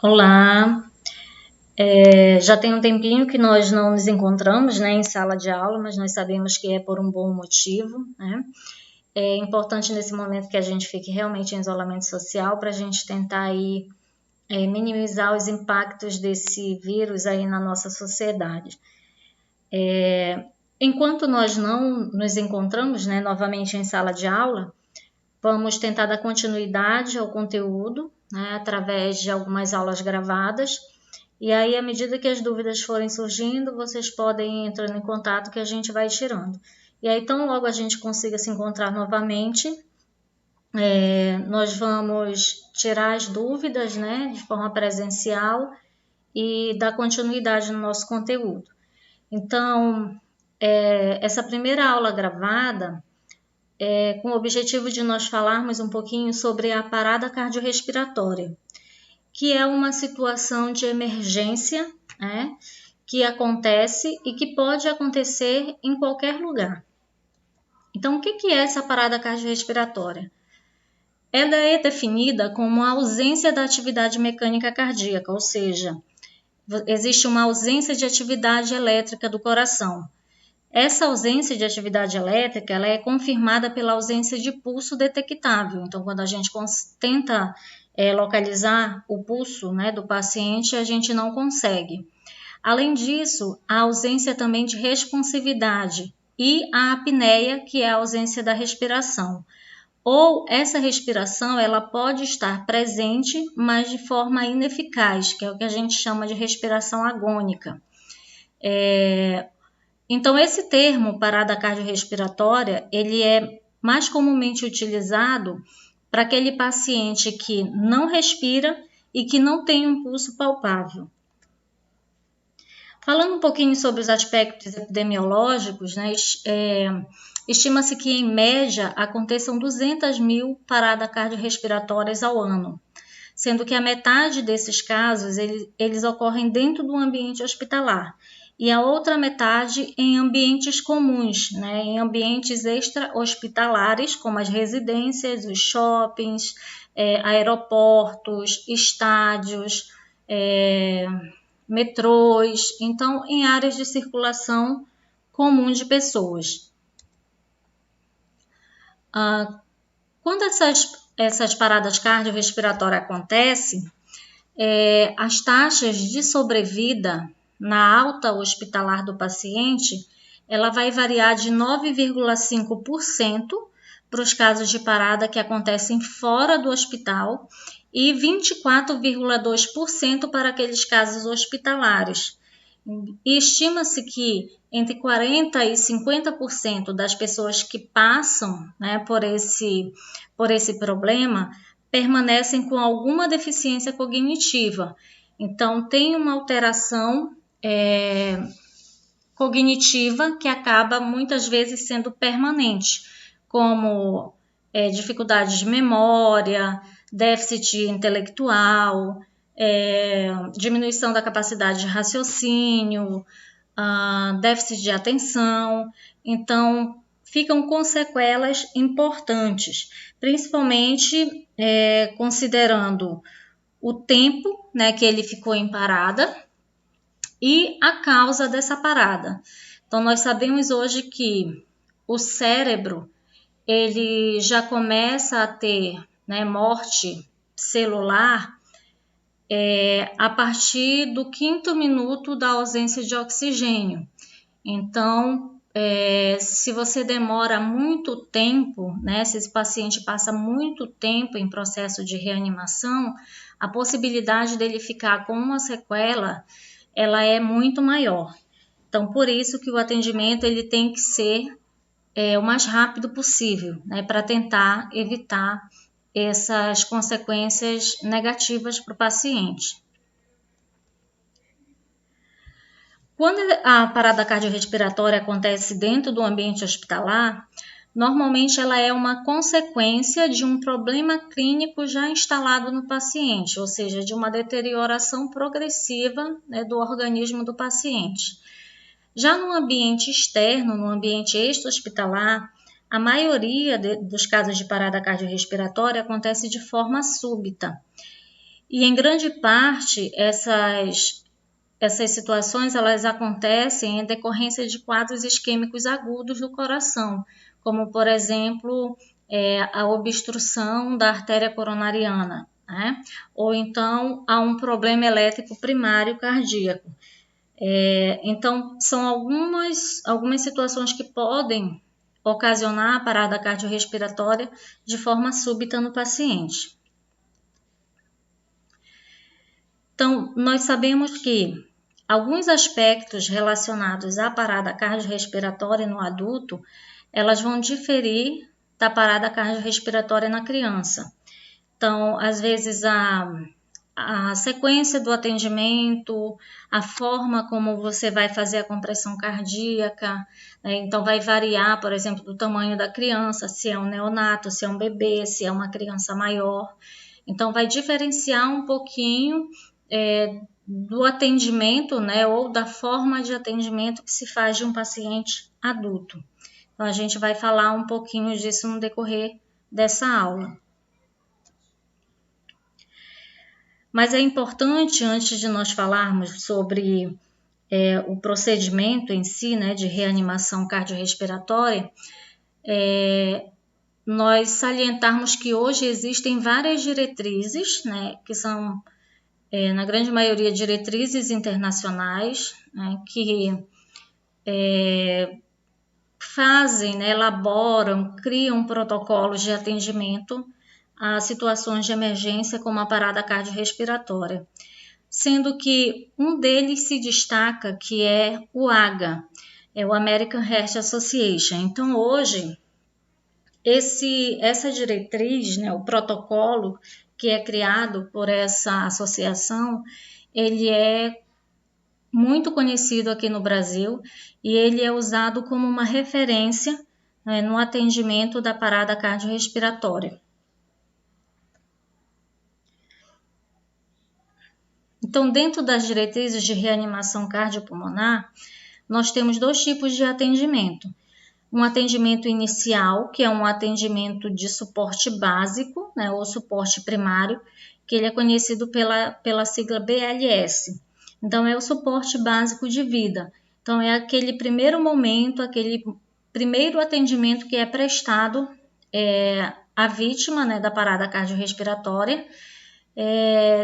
Olá, já tem um tempinho que nós não nos encontramos, né, em sala de aula, mas nós sabemos que é por um bom motivo, né? É importante nesse momento que a gente fique realmente em isolamento social para a gente tentar aí, minimizar os impactos desse vírus aí na nossa sociedade. Enquanto nós não nos encontramos, né, novamente em sala de aula, vamos tentar dar continuidade ao conteúdo, né, através de algumas aulas gravadas. E aí, à medida que as dúvidas forem surgindo, vocês podem ir entrando em contato que a gente vai tirando. E aí, tão logo a gente consiga se encontrar novamente, nós vamos tirar as dúvidas, né, de forma presencial e dar continuidade no nosso conteúdo. Então, essa primeira aula gravada com o objetivo de nós falarmos um pouquinho sobre a parada cardiorrespiratória, que é uma situação de emergência, né, que acontece e que pode acontecer em qualquer lugar. Então, o que é essa parada cardiorrespiratória? Ela é definida como a ausência da atividade mecânica cardíaca, ou seja, existe uma ausência de atividade elétrica do coração. Essa ausência de atividade elétrica ela é confirmada pela ausência de pulso detectável. Então, quando a gente tenta localizar o pulso, né, do paciente, a gente não consegue. Além disso, a ausência também de responsividade e a apneia, que é a ausência da respiração. Ou essa respiração ela pode estar presente, mas de forma ineficaz, que é o que a gente chama de respiração agônica. Então, esse termo, parada cardiorrespiratória, ele é mais comumente utilizado para aquele paciente que não respira e que não tem um pulso palpável. Falando um pouquinho sobre os aspectos epidemiológicos, né, estima-se que, em média, aconteçam 200 mil paradas cardiorrespiratórias ao ano, sendo que a metade desses casos eles ocorrem dentro do ambiente hospitalar e a outra metade em ambientes comuns, né, em ambientes extra-hospitalares, como as residências, os shoppings, aeroportos, estádios, metrôs, então em áreas de circulação comum de pessoas. Quando essas paradas cardiorrespiratórias acontecem, as taxas de sobrevida na alta hospitalar do paciente, ela vai variar de 9,5% para os casos de parada que acontecem fora do hospital e 24,2% para aqueles casos hospitalares. E estima-se que entre 40% e 50% das pessoas que passam, né, por esse problema permanecem com alguma deficiência cognitiva. Então, tem uma alteração cognitiva que acaba muitas vezes sendo permanente, como dificuldade de memória, déficit intelectual, diminuição da capacidade de raciocínio, déficit de atenção. Então, ficam com sequelas importantes, principalmente considerando o tempo, né, que ele ficou em parada e a causa dessa parada. Então, nós sabemos hoje que o cérebro ele já começa a ter, né, morte celular a partir do 5º minuto da ausência de oxigênio. Então, se você demora muito tempo, né, se esse paciente passa muito tempo em processo de reanimação, a possibilidade dele ficar com uma sequela, ela é muito maior. Então, por isso que o atendimento ele tem que ser o mais rápido possível, né, para tentar evitar essas consequências negativas para o paciente. Quando a parada cardiorrespiratória acontece dentro do ambiente hospitalar, normalmente ela é uma consequência de um problema clínico já instalado no paciente, ou seja, de uma deterioração progressiva, né, do organismo do paciente. Já no ambiente externo, no ambiente extra-hospitalar, a maioria dos casos de parada cardiorrespiratória acontece de forma súbita. E em grande parte essas situações elas acontecem em decorrência de quadros isquêmicos agudos do coração, como por exemplo a obstrução da artéria coronariana, né? Ou então há um problema elétrico primário cardíaco. Então são algumas situações que podem ocasionar a parada cardiorrespiratória de forma súbita no paciente. Então, nós sabemos que alguns aspectos relacionados à parada cardiorrespiratória no adulto, elas vão diferir da parada cardiorrespiratória na criança. Então, às vezes, a sequência do atendimento, a forma como você vai fazer a compressão cardíaca, né? Então vai variar, por exemplo, do tamanho da criança, se é um neonato, se é um bebê, se é uma criança maior. Então vai diferenciar um pouquinho do atendimento, né, ou da forma de atendimento que se faz de um paciente adulto. Então a gente vai falar um pouquinho disso no decorrer dessa aula. Mas é importante, antes de nós falarmos sobre o procedimento em si, né, de reanimação cardiorrespiratória, nós salientarmos que hoje existem várias diretrizes, né, que são, na grande maioria, diretrizes internacionais, né, que fazem, né, elaboram, criam protocolos de atendimento a situações de emergência como a parada cardiorrespiratória, sendo que um deles se destaca, que é o AHA, o American Heart Association. Então, hoje, essa diretriz, né, o protocolo que é criado por essa associação, ele é muito conhecido aqui no Brasil e ele é usado como uma referência, né, no atendimento da parada cardiorrespiratória. Então, dentro das diretrizes de reanimação cardiopulmonar, nós temos dois tipos de atendimento. Um atendimento inicial, que é um atendimento de suporte básico, né, ou suporte primário, que ele é conhecido pela sigla BLS. Então, é o suporte básico de vida. Então, é aquele primeiro momento, aquele primeiro atendimento que é prestado à vítima, né, da parada cardiorrespiratória,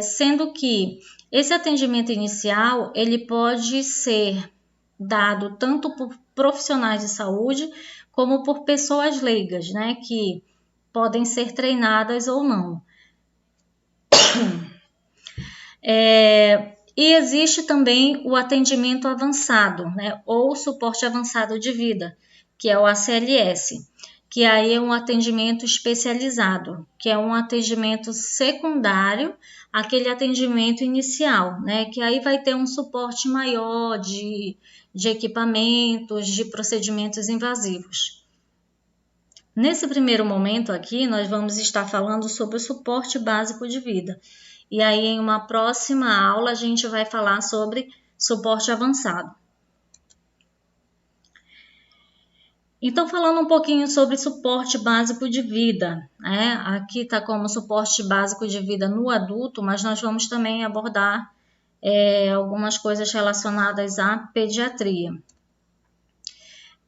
sendo que esse atendimento inicial, ele pode ser dado tanto por profissionais de saúde como por pessoas leigas, né, que podem ser treinadas ou não. E existe também o atendimento avançado, né, ou suporte avançado de vida, que é o ACLS, que aí é um atendimento especializado, que é um atendimento secundário àquele atendimento inicial, né, que aí vai ter um suporte maior de equipamentos, de procedimentos invasivos. Nesse primeiro momento aqui, nós vamos estar falando sobre o suporte básico de vida. E aí, em uma próxima aula, a gente vai falar sobre suporte avançado. Então, falando um pouquinho sobre suporte básico de vida, né? Aqui está como suporte básico de vida no adulto, mas nós vamos também abordar algumas coisas relacionadas à pediatria.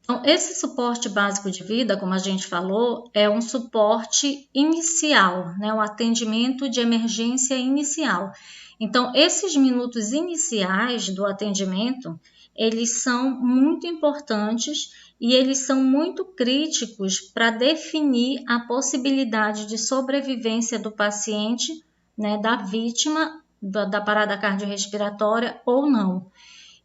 Então, esse suporte básico de vida, como a gente falou, é um suporte inicial, né? Um atendimento de emergência inicial. Então, esses minutos iniciais do atendimento, eles são muito importantes e eles são muito críticos para definir a possibilidade de sobrevivência do paciente, né, da vítima da parada cardiorrespiratória ou não.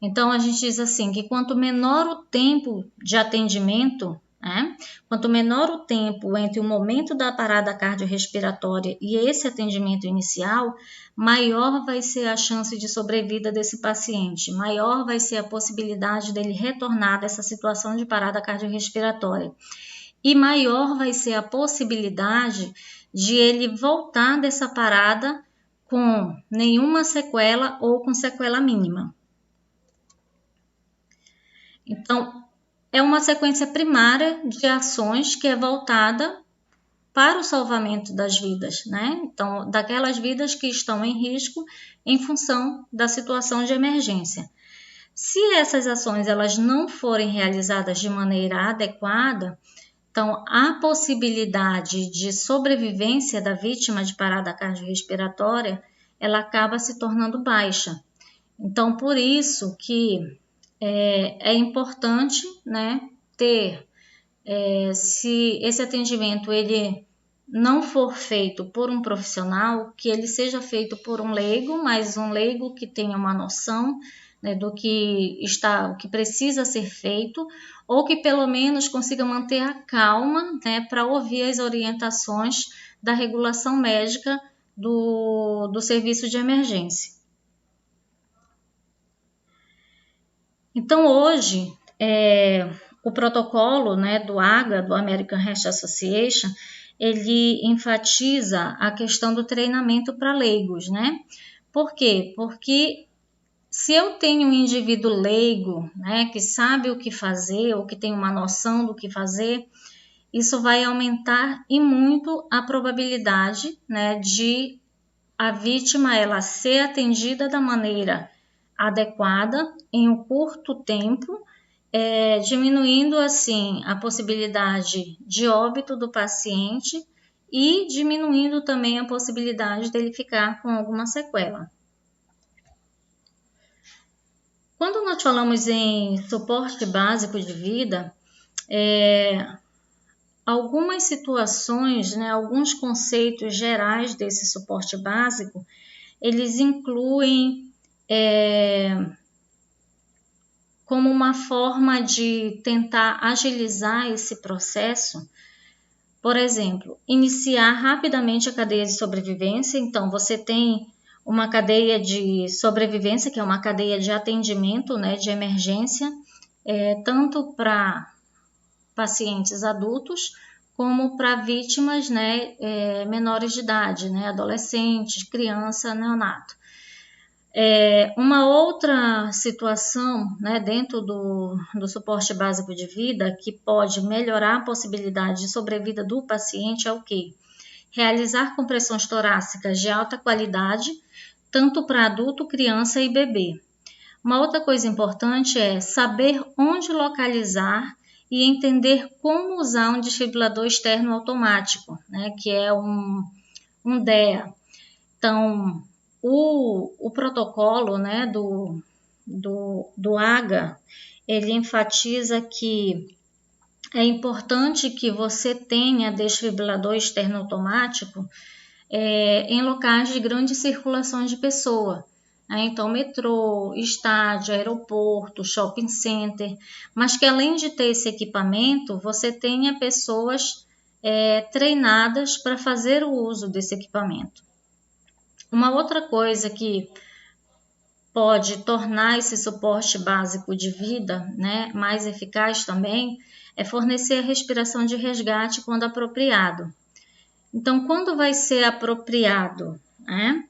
Então, a gente diz assim, que quanto menor o tempo de atendimento, né, quanto menor o tempo entre o momento da parada cardiorrespiratória e esse atendimento inicial, maior vai ser a chance de sobrevida desse paciente, maior vai ser a possibilidade dele retornar dessa situação de parada cardiorrespiratória. E maior vai ser a possibilidade de ele voltar dessa parada com nenhuma sequela ou com sequela mínima. Então, é uma sequência primária de ações que é voltada para o salvamento das vidas, né? Então, daquelas vidas que estão em risco em função da situação de emergência. Se essas ações elas não forem realizadas de maneira adequada, então a possibilidade de sobrevivência da vítima de parada cardiorrespiratória ela acaba se tornando baixa. Então, por isso que é importante, né, ter, se esse atendimento ele não for feito por um profissional, que ele seja feito por um leigo, mas um leigo que tenha uma noção, né, do que o que precisa ser feito, ou que pelo menos consiga manter a calma, né, para ouvir as orientações da regulação médica do serviço de emergência. Então, hoje, o protocolo, né, do AHA, do American Heart Association, ele enfatiza a questão do treinamento para leigos, né? Por quê? Porque se eu tenho um indivíduo leigo, né, que sabe o que fazer, ou que tem uma noção do que fazer, isso vai aumentar e muito a probabilidade, né, de a vítima ela ser atendida da maneira adequada em um curto tempo, diminuindo assim a possibilidade de óbito do paciente e diminuindo também a possibilidade dele ficar com alguma sequela. Quando nós falamos em suporte básico de vida, algumas situações, né, alguns conceitos gerais desse suporte básico, eles incluem como uma forma de tentar agilizar esse processo, por exemplo, iniciar rapidamente a cadeia de sobrevivência. Então, você tem uma cadeia de sobrevivência, que é uma cadeia de atendimento, né, de emergência, tanto para pacientes adultos, como para vítimas, né, menores de idade, né, adolescentes, criança, neonato. Uma outra situação, né, dentro do suporte básico de vida que pode melhorar a possibilidade de sobrevida do paciente é o quê? Realizar compressões torácicas de alta qualidade, tanto para adulto, criança e bebê. Uma outra coisa importante é saber onde localizar e entender como usar um desfibrilador externo automático, né, que é um DEA. Então, o protocolo, né, do AHA, ele enfatiza que é importante que você tenha desfibrilador externo automático em locais de grande circulação de pessoa. Então, metrô, estádio, aeroporto, shopping center, mas que além de ter esse equipamento, você tenha pessoas treinadas para fazer o uso desse equipamento. Uma outra coisa que pode tornar esse suporte básico de vida, né, mais eficaz também, é fornecer a respiração de resgate quando apropriado. Então, quando vai ser apropriado, né?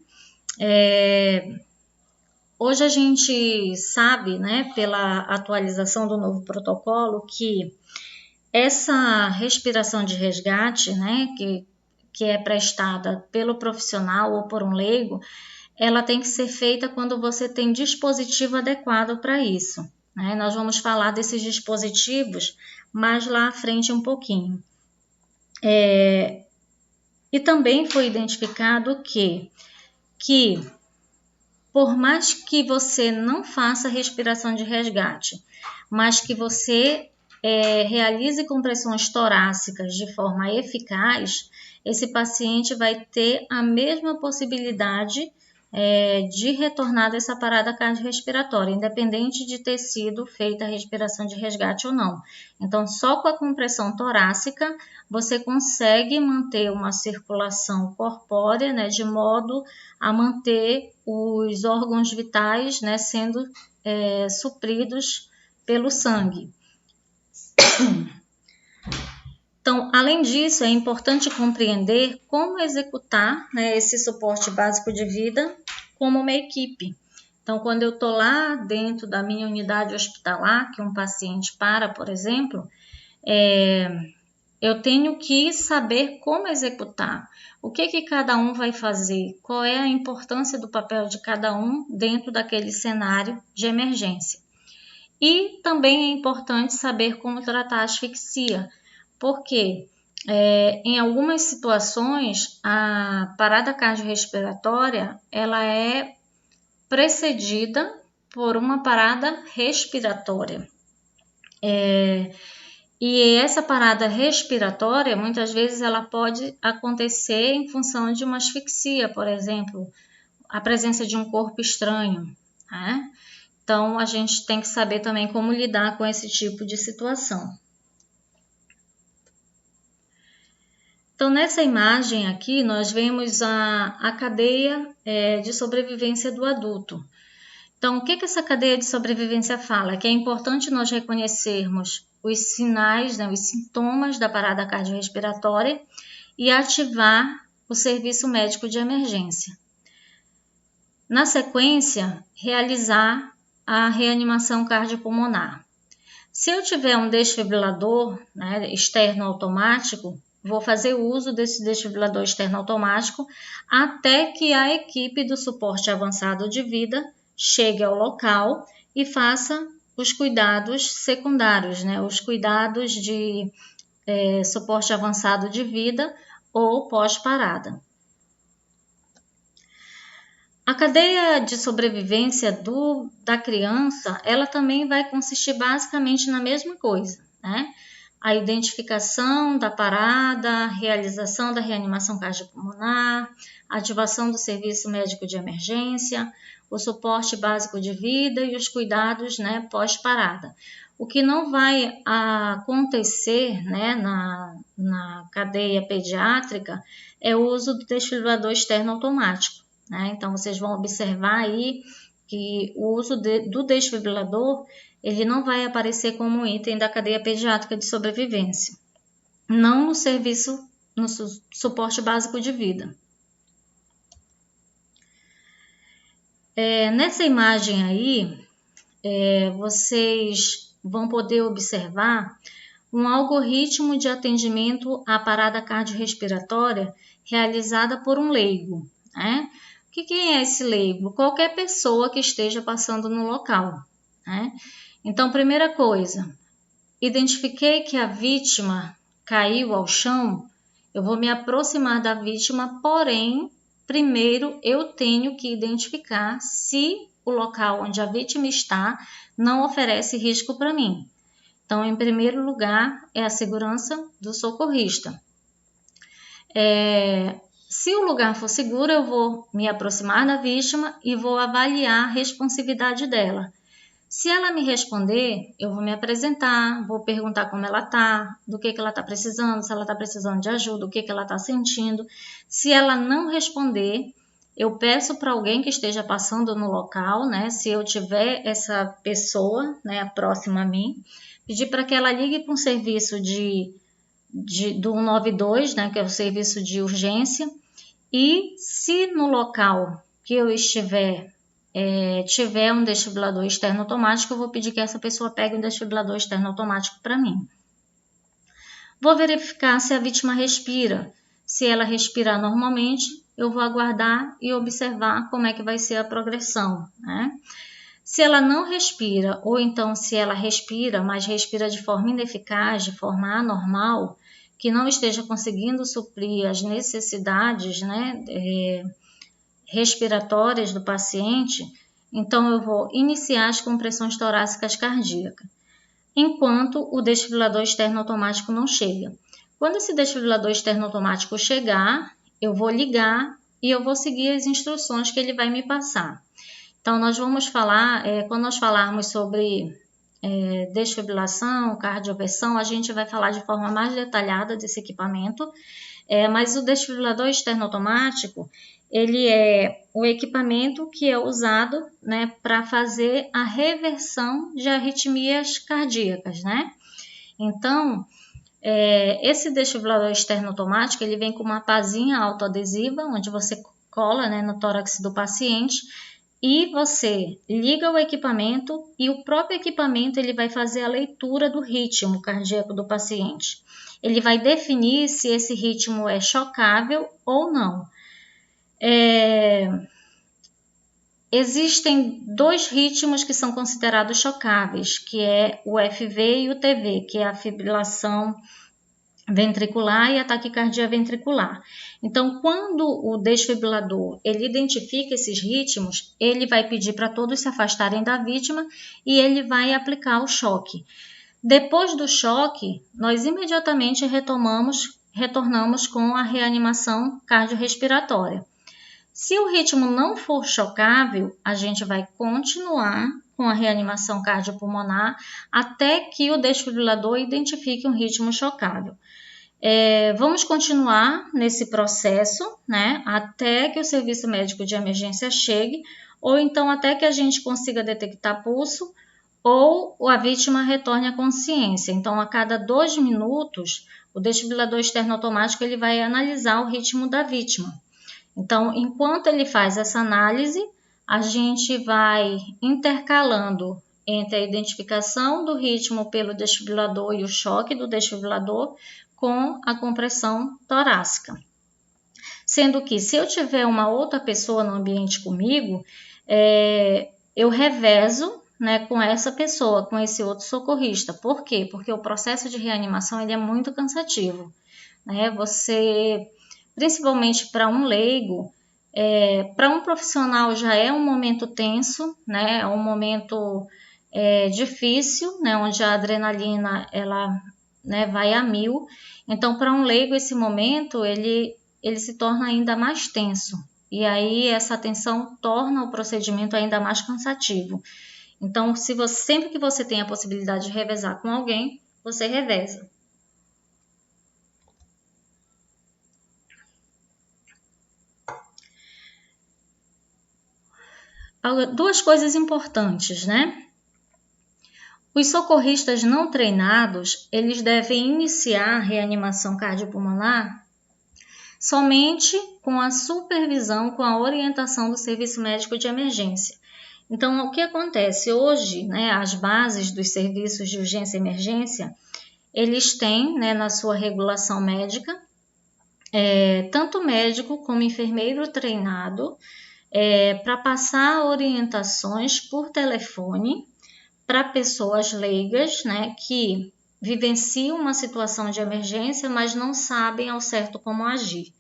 Hoje a gente sabe, né, pela atualização do novo protocolo, que essa respiração de resgate, né, que é prestada pelo profissional ou por um leigo, ela tem que ser feita quando você tem dispositivo adequado para isso, né? Nós vamos falar desses dispositivos mais lá à frente um pouquinho. E também foi identificado que por mais que você não faça respiração de resgate, mas que você realize compressões torácicas de forma eficaz, esse paciente vai ter a mesma possibilidade de retornar dessa parada cardiorrespiratória, independente de ter sido feita a respiração de resgate ou não. Então, só com a compressão torácica, você consegue manter uma circulação corpórea, né, de modo a manter os órgãos vitais, né, sendo supridos pelo sangue. Então, além disso, é importante compreender como executar, né, esse suporte básico de vida como uma equipe. Então, quando eu estou lá dentro da minha unidade hospitalar, que um paciente para, por exemplo, eu tenho que saber como executar, o que cada um vai fazer, qual é a importância do papel de cada um dentro daquele cenário de emergência. E também é importante saber como tratar a asfixia, porque em algumas situações a parada cardiorrespiratória ela é precedida por uma parada respiratória. E essa parada respiratória, muitas vezes, ela pode acontecer em função de uma asfixia, por exemplo, a presença de um corpo estranho, né? Então, a gente tem que saber também como lidar com esse tipo de situação. Então, nessa imagem aqui, nós vemos a cadeia de sobrevivência do adulto. Então, o que essa cadeia de sobrevivência fala? Que é importante nós reconhecermos os sinais, né, os sintomas da parada cardiorrespiratória e ativar o serviço médico de emergência. Na sequência, realizar a reanimação cardiopulmonar. Se eu tiver um desfibrilador, né, externo automático, vou fazer uso desse desfibrilador externo automático até que a equipe do suporte avançado de vida chegue ao local e faça os cuidados secundários, né? Os cuidados de suporte avançado de vida ou pós-parada. A cadeia de sobrevivência da criança, ela também vai consistir basicamente na mesma coisa, né? A identificação da parada, realização da reanimação cardiopulmonar, ativação do serviço médico de emergência, o suporte básico de vida e os cuidados, né, pós-parada. O que não vai acontecer, né, na cadeia pediátrica é o uso do desfibrilador externo automático, né? Então, vocês vão observar aí que o uso do desfibrilador ele não vai aparecer como item da cadeia pediátrica de sobrevivência, não no serviço, no suporte básico de vida. Nessa imagem aí, vocês vão poder observar um algoritmo de atendimento à parada cardiorrespiratória realizada por um leigo, né? Quem é esse leigo? Qualquer pessoa que esteja passando no local, né? Então, primeira coisa, identifiquei que a vítima caiu ao chão, eu vou me aproximar da vítima, porém, primeiro eu tenho que identificar se o local onde a vítima está não oferece risco para mim. Então, em primeiro lugar, é a segurança do socorrista. Se o lugar for seguro, eu vou me aproximar da vítima e vou avaliar a responsividade dela. Se ela me responder, eu vou me apresentar, vou perguntar como ela está, do que ela está precisando, se ela está precisando de ajuda, o que ela está sentindo. Se ela não responder, eu peço para alguém que esteja passando no local, né? Se eu tiver essa pessoa, né, próxima a mim, pedir para que ela ligue para um serviço do 192, né, que é o serviço de urgência, e se no local que eu estiver tiver um desfibrilador externo automático, eu vou pedir que essa pessoa pegue um desfibrilador externo automático para mim. Vou verificar se a vítima respira. Se ela respirar normalmente, eu vou aguardar e observar como é que vai ser a progressão, né? Se ela não respira, ou então se ela respira, mas respira de forma ineficaz, de forma anormal, que não esteja conseguindo suprir as necessidades, né, respiratórias do paciente, então eu vou iniciar as compressões torácicas cardíacas, enquanto o desfibrilador externo automático não chega. Quando esse desfibrilador externo automático chegar, eu vou ligar e eu vou seguir as instruções que ele vai me passar. Então, nós vamos falar, quando nós falarmos sobre desfibrilação, cardioversão, a gente vai falar de forma mais detalhada desse equipamento, mas o desfibrilador externo automático, ele é o equipamento que é usado, né, para fazer a reversão de arritmias cardíacas, né? Então, esse desfibrilador externo automático, ele vem com uma pazinha autoadesiva, onde você cola, né, no tórax do paciente, e você liga o equipamento e o próprio equipamento ele vai fazer a leitura do ritmo cardíaco do paciente. Ele vai definir se esse ritmo é chocável ou não. Existem 2 ritmos que são considerados chocáveis, que é o FV e o TV, que é a fibrilação ventricular e a taquicardia ventricular. Então, quando o desfibrilador ele identifica esses ritmos, ele vai pedir para todos se afastarem da vítima e ele vai aplicar o choque. Depois do choque, nós imediatamente retornamos com a reanimação cardiorrespiratória. Se o ritmo não for chocável, a gente vai continuar com a reanimação cardiopulmonar até que o desfibrilador identifique um ritmo chocável. Vamos continuar nesse processo, né, até que o serviço médico de emergência chegue, ou então até que a gente consiga detectar pulso, ou a vítima retorne à consciência. Então, a cada 2 minutos, o desfibrilador externo automático ele vai analisar o ritmo da vítima. Então, enquanto ele faz essa análise, a gente vai intercalando entre a identificação do ritmo pelo desfibrilador e o choque do desfibrilador com a compressão torácica. Sendo que, se eu tiver uma outra pessoa no ambiente comigo, eu revezo, né, com essa pessoa, com esse outro socorrista. Por quê? Porque o processo de reanimação ele é muito cansativo, né? Você, principalmente para um leigo, para um profissional já é um momento tenso, né? É um momento difícil, né? Onde a adrenalina ela, né, vai a 1000. Então, para um leigo, esse momento ele se torna ainda mais tenso. E aí, essa tensão torna o procedimento ainda mais cansativo. Então, sempre que você tem a possibilidade de revezar com alguém, você reveza. Duas coisas importantes, né? Os socorristas não treinados, eles devem iniciar a reanimação cardiopulmonar somente com a supervisão, com a orientação do serviço médico de emergência. Então, o que acontece hoje, né, as bases dos serviços de urgência e emergência, eles têm, né, na sua regulação médica, tanto médico como enfermeiro treinado para passar orientações por telefone para pessoas leigas, né, que vivenciam uma situação de emergência, mas não sabem ao certo como agir.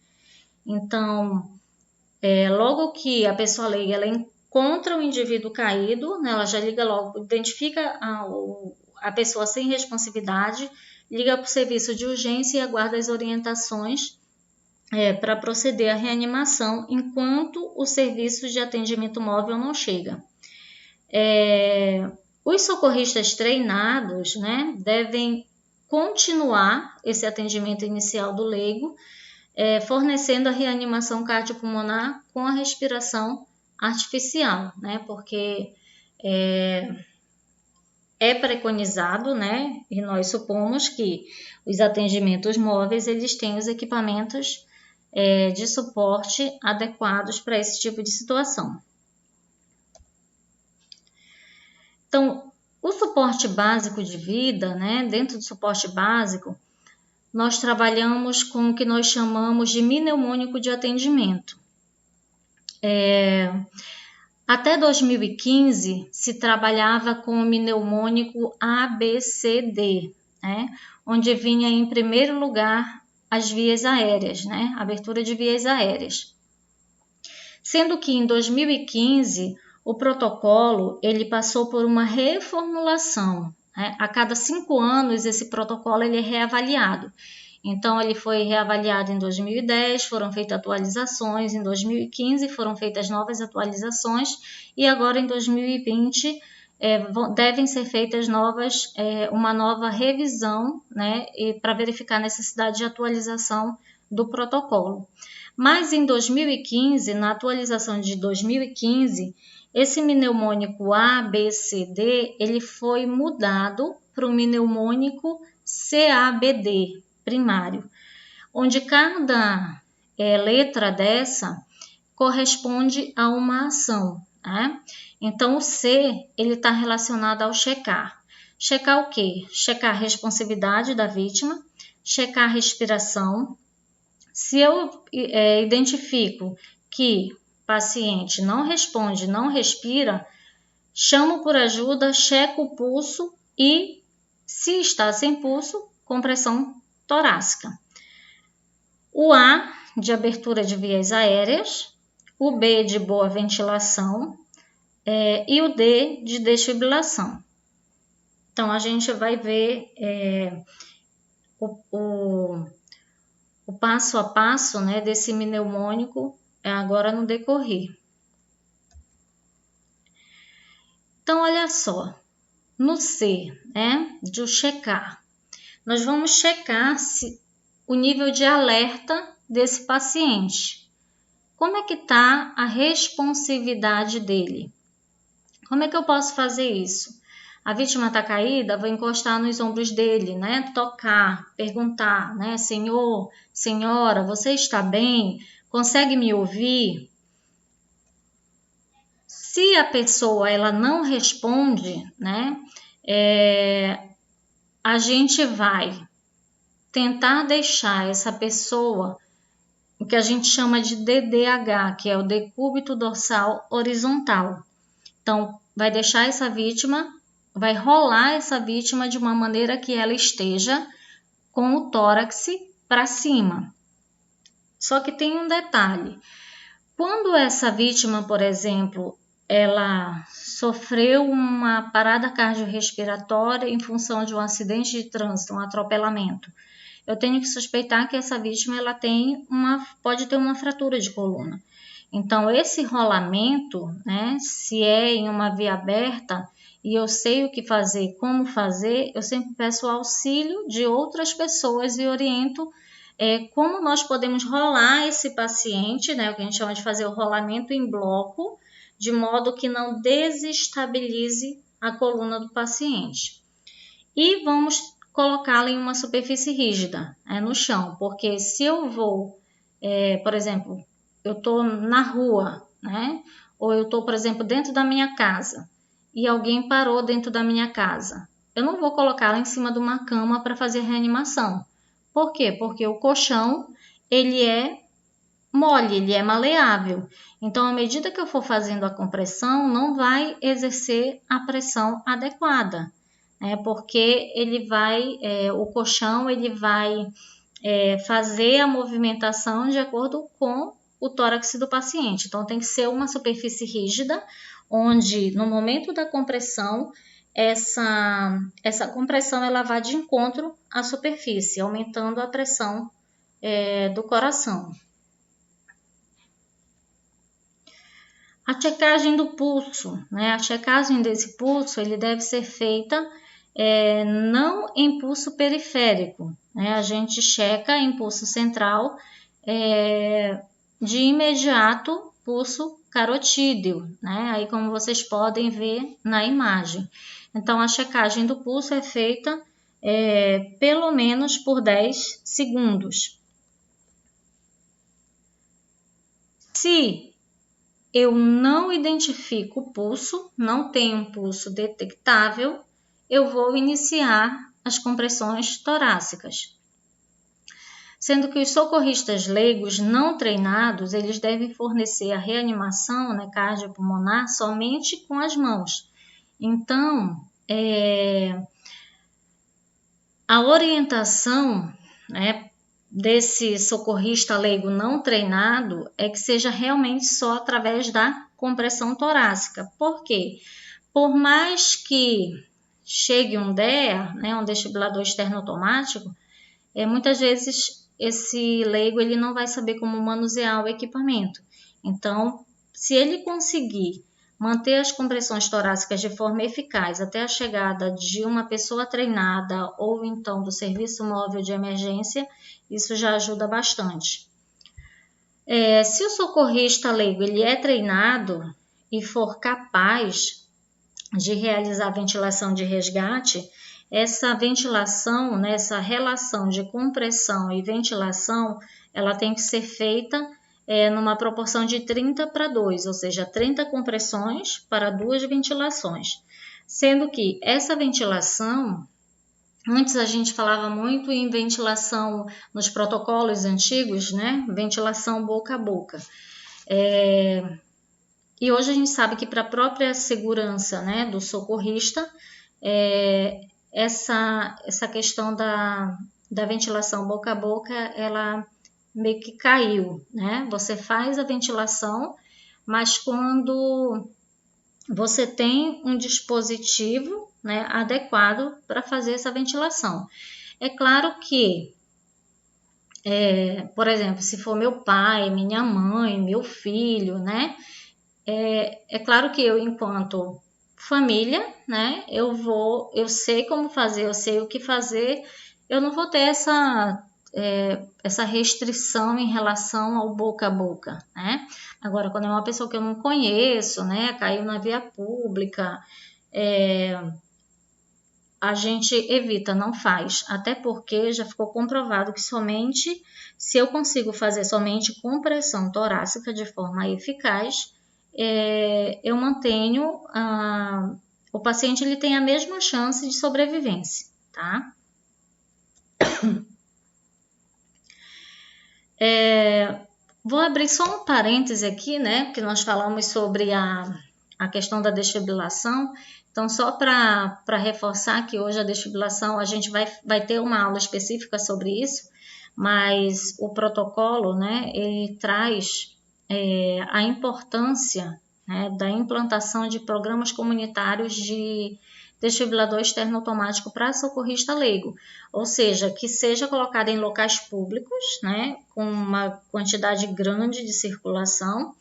Então, logo que a pessoa leiga ela encontra o indivíduo caído, né, ela já liga logo, identifica a pessoa sem responsividade, liga para o serviço de urgência e aguarda as orientações para proceder à reanimação enquanto o serviço de atendimento móvel não chega. Os socorristas treinados, né, devem continuar esse atendimento inicial do leigo, fornecendo a reanimação cardiopulmonar com a respiração artificial, né, porque é preconizado, né, e nós supomos que os atendimentos móveis eles têm os equipamentos de suporte adequados para esse tipo de situação. Então, o suporte básico de vida, né, dentro do suporte básico, nós trabalhamos com o que nós chamamos de mnemônico de atendimento. Até 2015, se trabalhava com o mnemônico ABCD, né, onde vinha em primeiro lugar as vias aéreas, né, abertura de vias aéreas. Sendo que em 2015, o protocolo ele passou por uma reformulação, né? A cada 5 anos esse protocolo ele é reavaliado. Então ele foi reavaliado em 2010, foram feitas atualizações, em 2015 foram feitas novas atualizações e agora em 2020 devem ser feitas uma nova revisão, né, para verificar a necessidade de atualização do protocolo. Mas em 2015, na atualização de 2015, esse mnemônico ABCD ele foi mudado para o mnemônico CABD primário, onde cada letra dessa corresponde a uma ação, né? Então, o C, ele está relacionado ao checar. Checar o quê? Checar a responsividade da vítima, checar a respiração. Se eu identifico que o paciente não responde, não respira, chamo por ajuda, checo o pulso e, se está sem pulso, compressão torácica. O A, de abertura de vias aéreas, o B, de boa ventilação, e o D, de desfibrilação. Então, a gente vai ver o passo a passo, né, desse mnemônico agora no decorrer. Então, olha só, no C, né, de checar, nós vamos checar o nível de alerta desse paciente. Como é que está a responsividade dele? Como é que eu posso fazer isso? A vítima está caída, vou encostar nos ombros dele, né? Tocar, perguntar, né? Senhor, senhora, você está bem? Consegue me ouvir? Se a pessoa ela não responde, né? A gente vai tentar deixar essa pessoa, o que a gente chama de DDH, que é o decúbito dorsal horizontal. Então, vai deixar essa vítima, vai rolar essa vítima de uma maneira que ela esteja com o tórax para cima. Só que tem um detalhe. Quando essa vítima, por exemplo, ela sofreu uma parada cardiorrespiratória em função de um acidente de trânsito, um atropelamento, eu tenho que suspeitar que essa vítima ela pode ter uma fratura de coluna. Então, esse rolamento, né, se é em uma via aberta e eu sei o que fazer, como fazer, eu sempre peço o auxílio de outras pessoas e oriento como nós podemos rolar esse paciente, né, o que a gente chama de fazer o rolamento em bloco, de modo que não desestabilize a coluna do paciente. E vamos colocá-la em uma superfície rígida, no chão, porque se eu vou, por exemplo, eu estou na rua, né? Ou eu estou, por exemplo, dentro da minha casa e alguém parou dentro da minha casa, eu não vou colocá-la em cima de uma cama para fazer reanimação. Por quê? Porque o colchão, ele é mole, ele é maleável. Então, à medida que eu for fazendo a compressão, não vai exercer a pressão adequada, porque o colchão ele vai fazer a movimentação de acordo com o tórax do paciente. Então, tem que ser uma superfície rígida, onde no momento da compressão, essa compressão ela vai de encontro à superfície, aumentando a pressão do coração. A checagem do pulso, né? A checagem desse pulso ele deve ser feita não em pulso periférico, né? A gente checa em pulso central, de imediato pulso carotídeo, né? Aí como vocês podem ver na imagem. Então a checagem do pulso é feita pelo menos por 10 segundos. Se eu não identifico o pulso, não tenho um pulso detectável, eu vou iniciar as compressões torácicas. Sendo que os socorristas leigos não treinados, eles devem fornecer a reanimação, né, cardiopulmonar somente com as mãos. Então, a orientação, né, desse socorrista leigo não treinado é que seja realmente só através da compressão torácica. Por quê? Por mais que chegue um DEA, né, um desfibrilador externo automático, muitas vezes esse leigo ele não vai saber como manusear o equipamento. Então, se ele conseguir manter as compressões torácicas de forma eficaz até a chegada de uma pessoa treinada ou então do serviço móvel de emergência, isso já ajuda bastante. Se o socorrista leigo ele é treinado e for capaz de realizar a ventilação de resgate, essa ventilação, né, essa relação de compressão e ventilação, ela tem que ser feita numa proporção de 30:2, ou seja, 30 compressões para 2 ventilações. Sendo que essa ventilação, antes a gente falava muito em ventilação nos protocolos antigos, né? Ventilação boca a boca. E hoje a gente sabe que para a própria segurança, né, do socorrista, essa questão da ventilação boca a boca, ela meio que caiu, né? Você faz a ventilação, mas quando você tem um dispositivo, né, adequado para fazer essa ventilação. É claro que, por exemplo, se for meu pai, minha mãe, meu filho, né? É claro que eu, enquanto família, né, eu sei como fazer, eu sei o que fazer, eu não vou ter essa restrição em relação ao boca a boca, né? Agora, quando é uma pessoa que eu não conheço, né, caiu na via pública, a gente evita, não faz, até porque já ficou comprovado que somente se eu consigo fazer somente compressão torácica de forma eficaz, eu mantenho, o paciente ele tem a mesma chance de sobrevivência, tá? Vou abrir só um parêntese aqui, né, porque nós falamos sobre a questão da desfibrilação. Então, só para reforçar que hoje a desfibrilação, a gente vai ter uma aula específica sobre isso, mas o protocolo, né, ele traz a importância, né, da implantação de programas comunitários de desfibrilador externo automático para socorrista leigo, ou seja, que seja colocado em locais públicos, né, com uma quantidade grande de circulação,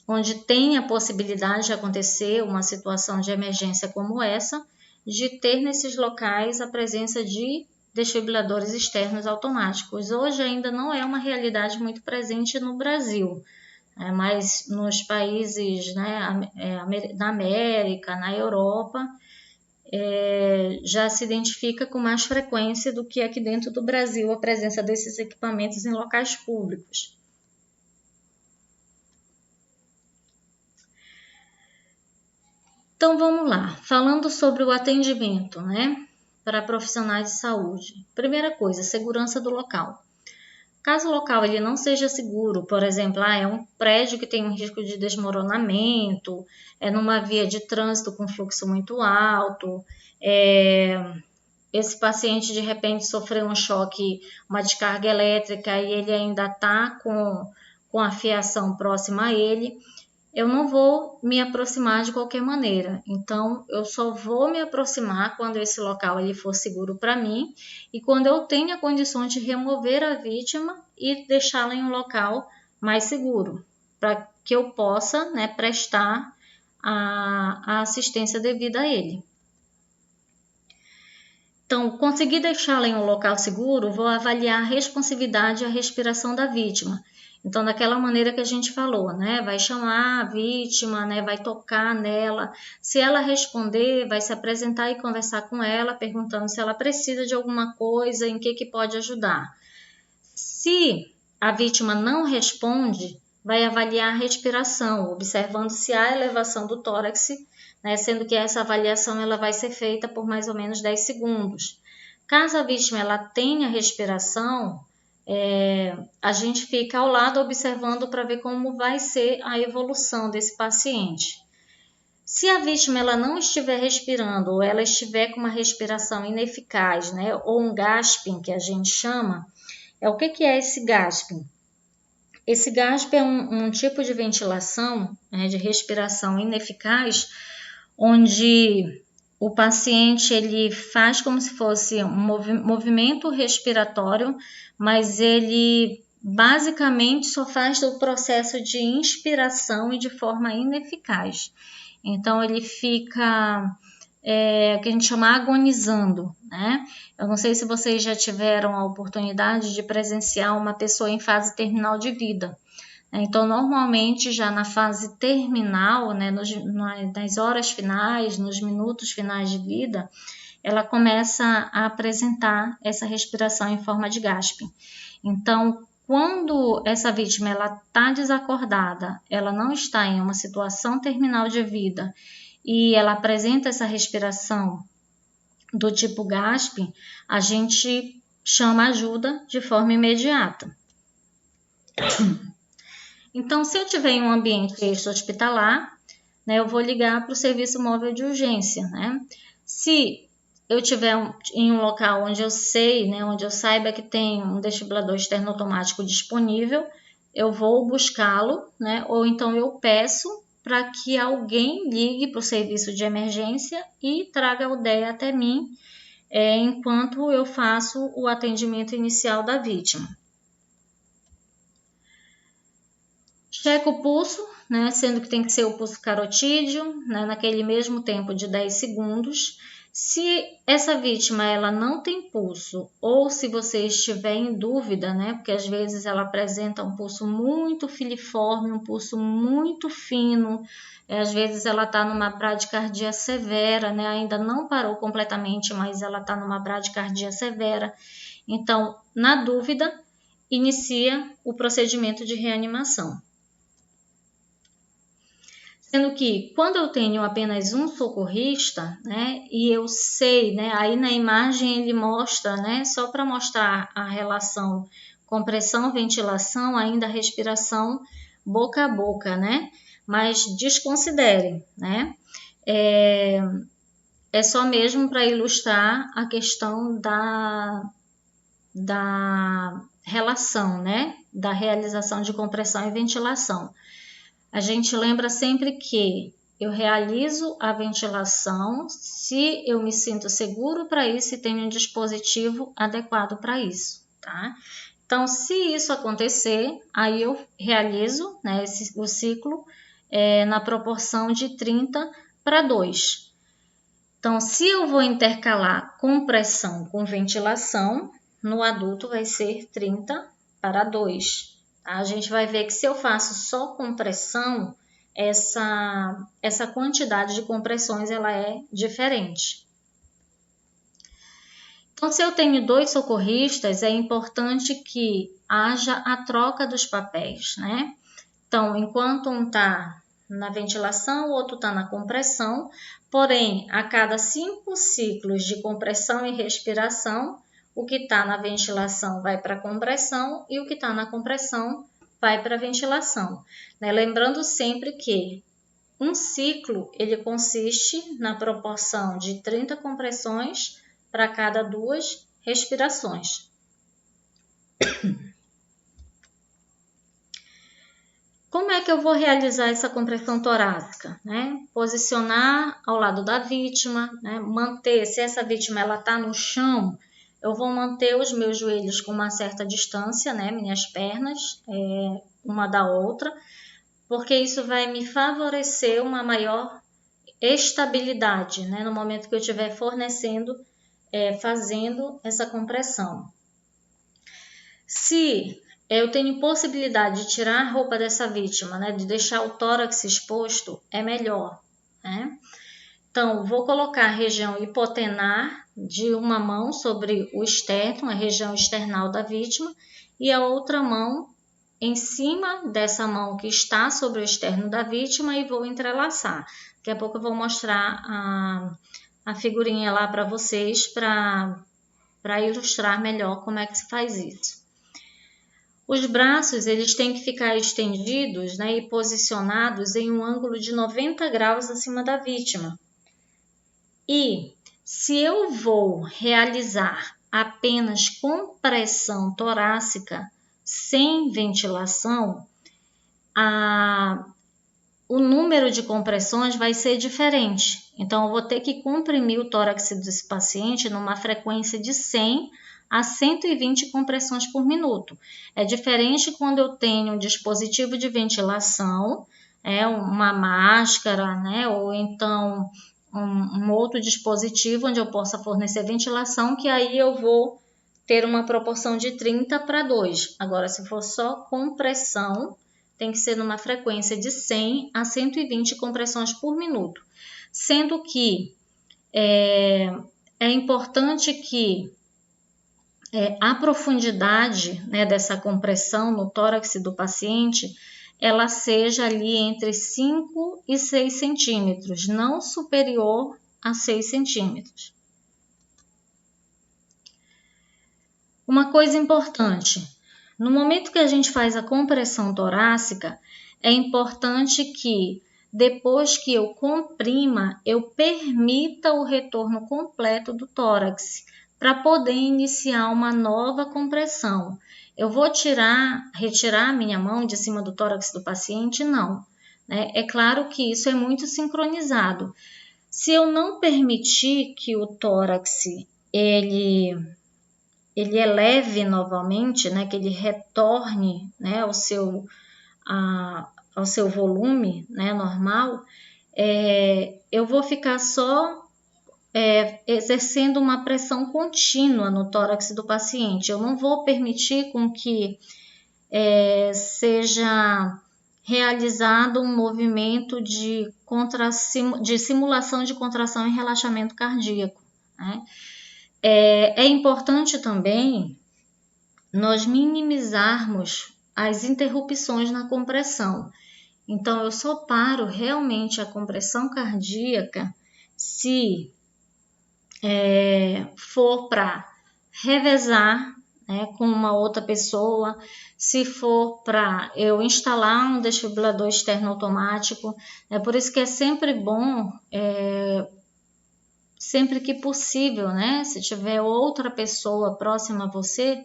onde tem a possibilidade de acontecer uma situação de emergência como essa, de ter nesses locais a presença de desfibriladores externos automáticos. Hoje ainda não é uma realidade muito presente no Brasil, mas nos países, né, na América, na Europa, já se identifica com mais frequência do que aqui dentro do Brasil a presença desses equipamentos em locais públicos. Então vamos lá, falando sobre o atendimento, né, para profissionais de saúde. Primeira coisa, segurança do local. Caso o local ele não seja seguro, por exemplo, é um prédio que tem um risco de desmoronamento, é numa via de trânsito com fluxo muito alto, esse paciente de repente sofreu um choque, uma descarga elétrica e ele ainda está com a fiação próxima a ele, eu não vou me aproximar de qualquer maneira. Então, eu só vou me aproximar quando esse local ele for seguro para mim e quando eu tenha condições de remover a vítima e deixá-la em um local mais seguro, para que eu possa, né, prestar a assistência devida a ele. Então, conseguir deixá-la em um local seguro, vou avaliar a responsividade e a respiração da vítima. Então, daquela maneira que a gente falou, né? Vai chamar a vítima, né? Vai tocar nela. Se ela responder, vai se apresentar e conversar com ela, perguntando se ela precisa de alguma coisa, em que pode ajudar. Se a vítima não responde, vai avaliar a respiração, observando se há elevação do tórax, né? Sendo que essa avaliação ela vai ser feita por mais ou menos 10 segundos. Caso a vítima ela tenha respiração, a gente fica ao lado observando para ver como vai ser a evolução desse paciente. Se a vítima ela não estiver respirando ou ela estiver com uma respiração ineficaz, né, ou um gasping que a gente chama, o que é esse gasping? Esse gasping é um tipo de ventilação, né, de respiração ineficaz, onde o paciente ele faz como se fosse um movimento respiratório, mas ele basicamente só faz o processo de inspiração e de forma ineficaz. Então ele fica, o que a gente chama agonizando, né? Eu não sei se vocês já tiveram a oportunidade de presenciar uma pessoa em fase terminal de vida. Então, normalmente, já na fase terminal, né, nas horas finais, nos minutos finais de vida, ela começa a apresentar essa respiração em forma de gasping. Então, quando essa vítima está desacordada, ela não está em uma situação terminal de vida e ela apresenta essa respiração do tipo GASP, a gente chama ajuda de forma imediata. Então, se eu tiver em um ambiente extra-hospitalar, né, eu vou ligar para o serviço móvel de urgência, né? Se eu tiver em um local onde eu sei, né, onde eu saiba que tem um desfibrilador externo automático disponível, eu vou buscá-lo, né, ou então eu peço para que alguém ligue para o serviço de emergência e traga o DEA até mim, enquanto eu faço o atendimento inicial da vítima. Checo o pulso, né, sendo que tem que ser o pulso carotídeo, né, naquele mesmo tempo de 10 segundos. Se essa vítima ela não tem pulso, ou se você estiver em dúvida, né, porque às vezes ela apresenta um pulso muito filiforme, um pulso muito fino, às vezes ela está numa bradicardia severa, né, ainda não parou completamente, mas ela está numa bradicardia severa. Então, na dúvida, inicia o procedimento de reanimação. Sendo que quando eu tenho apenas um socorrista, né, e eu sei, né, aí na imagem ele mostra, né, só para mostrar a relação compressão-ventilação, ainda a respiração boca a boca, né, mas desconsiderem, né, é só mesmo para ilustrar a questão da relação, né, da realização de compressão e ventilação. A gente lembra sempre que eu realizo a ventilação se eu me sinto seguro para isso e tenho um dispositivo adequado para isso, tá? Então, se isso acontecer, aí eu realizo, né, o ciclo na proporção de 30:2. Então, se eu vou intercalar compressão com ventilação, no adulto vai ser 30:2. A gente vai ver que se eu faço só compressão, essa quantidade de compressões ela é diferente. Então, se eu tenho 2 socorristas, é importante que haja a troca dos papéis, né? Então, enquanto um está na ventilação, o outro está na compressão, porém, a cada 5 ciclos de compressão e respiração, o que está na ventilação vai para a compressão e o que está na compressão vai para a ventilação. Né? Lembrando sempre que um ciclo ele consiste na proporção de 30 compressões para cada 2 respirações. Como é que eu vou realizar essa compressão torácica? Né? Posicionar ao lado da vítima, né? Manter, se essa vítima está no chão, eu vou manter os meus joelhos com uma certa distância, né? Minhas pernas, uma da outra, porque isso vai me favorecer uma maior estabilidade, né? No momento que eu estiver fornecendo, fazendo essa compressão. Se eu tenho possibilidade de tirar a roupa dessa vítima, né, de deixar o tórax exposto, é melhor, né? Então, vou colocar a região hipotenar de uma mão sobre o externo, a região external da vítima, e a outra mão em cima dessa mão que está sobre o externo da vítima e vou entrelaçar. Daqui a pouco eu vou mostrar a figurinha lá para vocês para ilustrar melhor como é que se faz isso. Os braços eles têm que ficar estendidos, né, e posicionados em um ângulo de 90 graus acima da vítima. E se eu vou realizar apenas compressão torácica sem ventilação, o número de compressões vai ser diferente. Então, eu vou ter que comprimir o tórax desse paciente numa frequência de 100 a 120 compressões por minuto. É diferente quando eu tenho um dispositivo de ventilação, uma máscara, né, ou então um outro dispositivo onde eu possa fornecer ventilação, que aí eu vou ter uma proporção de 30:2. Agora, se for só compressão, tem que ser numa frequência de 100 a 120 compressões por minuto. Sendo que é importante que a profundidade, né, dessa compressão no tórax do paciente, ela seja ali entre 5 e 6 centímetros, não superior a 6 centímetros. Uma coisa importante, no momento que a gente faz a compressão torácica, é importante que depois que eu comprima, eu permita o retorno completo do tórax, para poder iniciar uma nova compressão. Eu vou retirar a minha mão de cima do tórax do paciente? Não. Né? É claro que isso é muito sincronizado. Se eu não permitir que o tórax ele eleve novamente, né, que ele retorne, né, ao seu volume, né, normal, eu vou ficar só exercendo uma pressão contínua no tórax do paciente. Eu não vou permitir com que seja realizado um movimento de simulação de contração e relaxamento cardíaco. Né? É importante também nós minimizarmos as interrupções na compressão. Então, eu só paro realmente a compressão cardíaca se for para revezar, né, com uma outra pessoa, se for para eu instalar um desfibrilador externo automático. É por isso que é sempre bom, sempre que possível, né, se tiver outra pessoa próxima a você,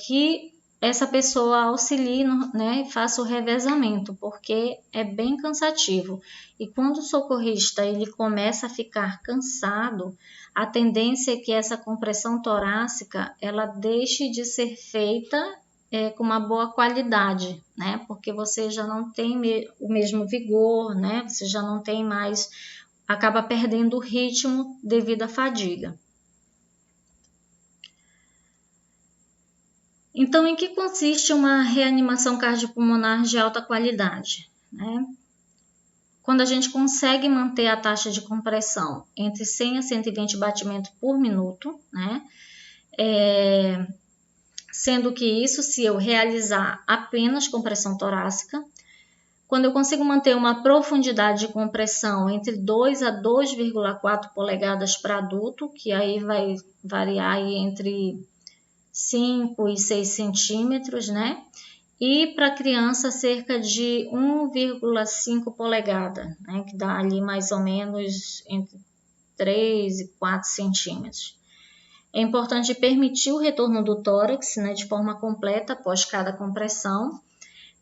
que essa pessoa auxilie, né, e faça o revezamento, porque é bem cansativo. E quando o socorrista ele começa a ficar cansado, a tendência é que essa compressão torácica ela deixe de ser feita com uma boa qualidade, né? Porque você já não tem o mesmo vigor, né? Você já não tem mais, acaba perdendo o ritmo devido à fadiga. Então, em que consiste uma reanimação cardiopulmonar de alta qualidade? Né? Quando a gente consegue manter a taxa de compressão entre 100 a 120 batimentos por minuto, né? Sendo que isso se eu realizar apenas compressão torácica, quando eu consigo manter uma profundidade de compressão entre 2 a 2,4 polegadas para adulto, que aí vai variar aí entre 5 e 6 centímetros, né? E para criança cerca de 1,5 polegada, né? Que dá ali mais ou menos entre 3 e 4 centímetros. É importante permitir o retorno do tórax, né, de forma completa após cada compressão,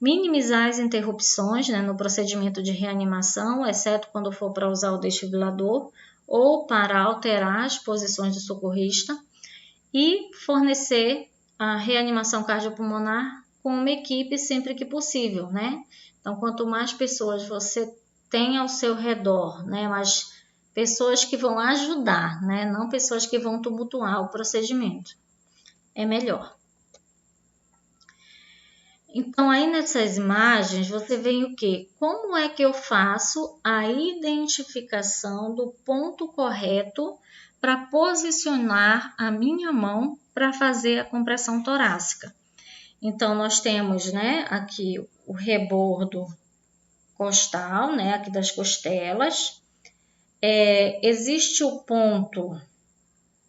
minimizar as interrupções, né, no procedimento de reanimação, exceto quando for para usar o desfibrilador ou para alterar as posições do socorrista, e fornecer a reanimação cardiopulmonar com uma equipe sempre que possível, né? Então, quanto mais pessoas você tem ao seu redor, né, mais pessoas que vão ajudar, né, não pessoas que vão tumultuar o procedimento, é melhor. Então, aí nessas imagens, você vê o quê? Como é que eu faço a identificação do ponto correto para posicionar a minha mão para fazer a compressão torácica? Então, nós temos, né, aqui o rebordo costal, né, aqui das costelas. Existe o ponto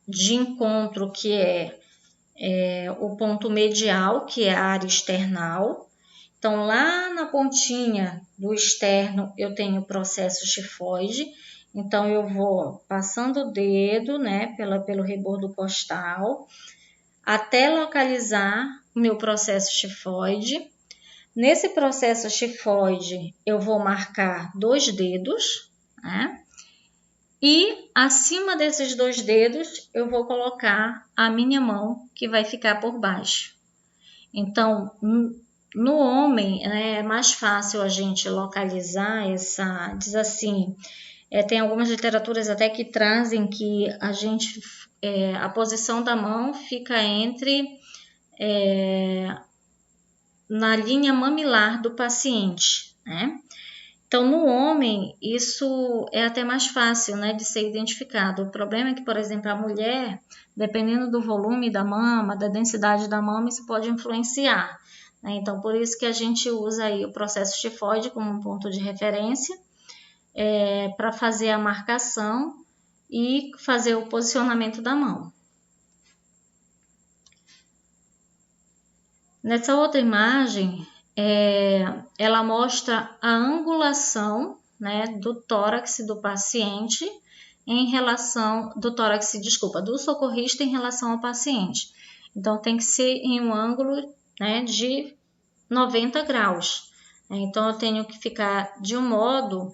de encontro que é o ponto medial, que é a área external. Então, lá na pontinha do externo, eu tenho o processo xifoide. Então, eu vou passando o dedo, né, pelo rebordo costal, até localizar o meu processo xifoide. Nesse processo xifoide, eu vou marcar 2 dedos, né? E acima desses 2 dedos, eu vou colocar a minha mão, que vai ficar por baixo. Então, no homem, né, é mais fácil a gente localizar diz assim, tem algumas literaturas até que trazem que a posição da mão fica na linha mamilar do paciente, né? Então, no homem, isso é até mais fácil, né, de ser identificado. O problema é que, por exemplo, a mulher, dependendo do volume da mama, da densidade da mama, isso pode influenciar, né? Então, por isso que a gente usa aí o processo tifoide como um ponto de referência para fazer a marcação e fazer o posicionamento da mão. Nessa outra imagem, ela mostra a angulação, né, do tórax do paciente em relação do socorrista em relação ao paciente. Então tem que ser em um ângulo, né, de 90 graus. Então eu tenho que ficar de um modo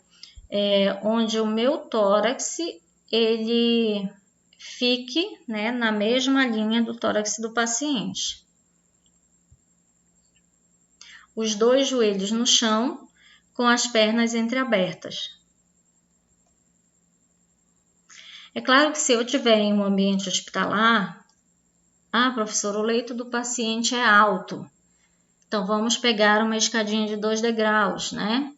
onde o meu tórax ele fique, né, na mesma linha do tórax do paciente. Os dois joelhos no chão, com as pernas entreabertas. É claro que se eu estiver em um ambiente hospitalar, professor, o leito do paciente é alto, então vamos pegar uma escadinha de 2 degraus, né?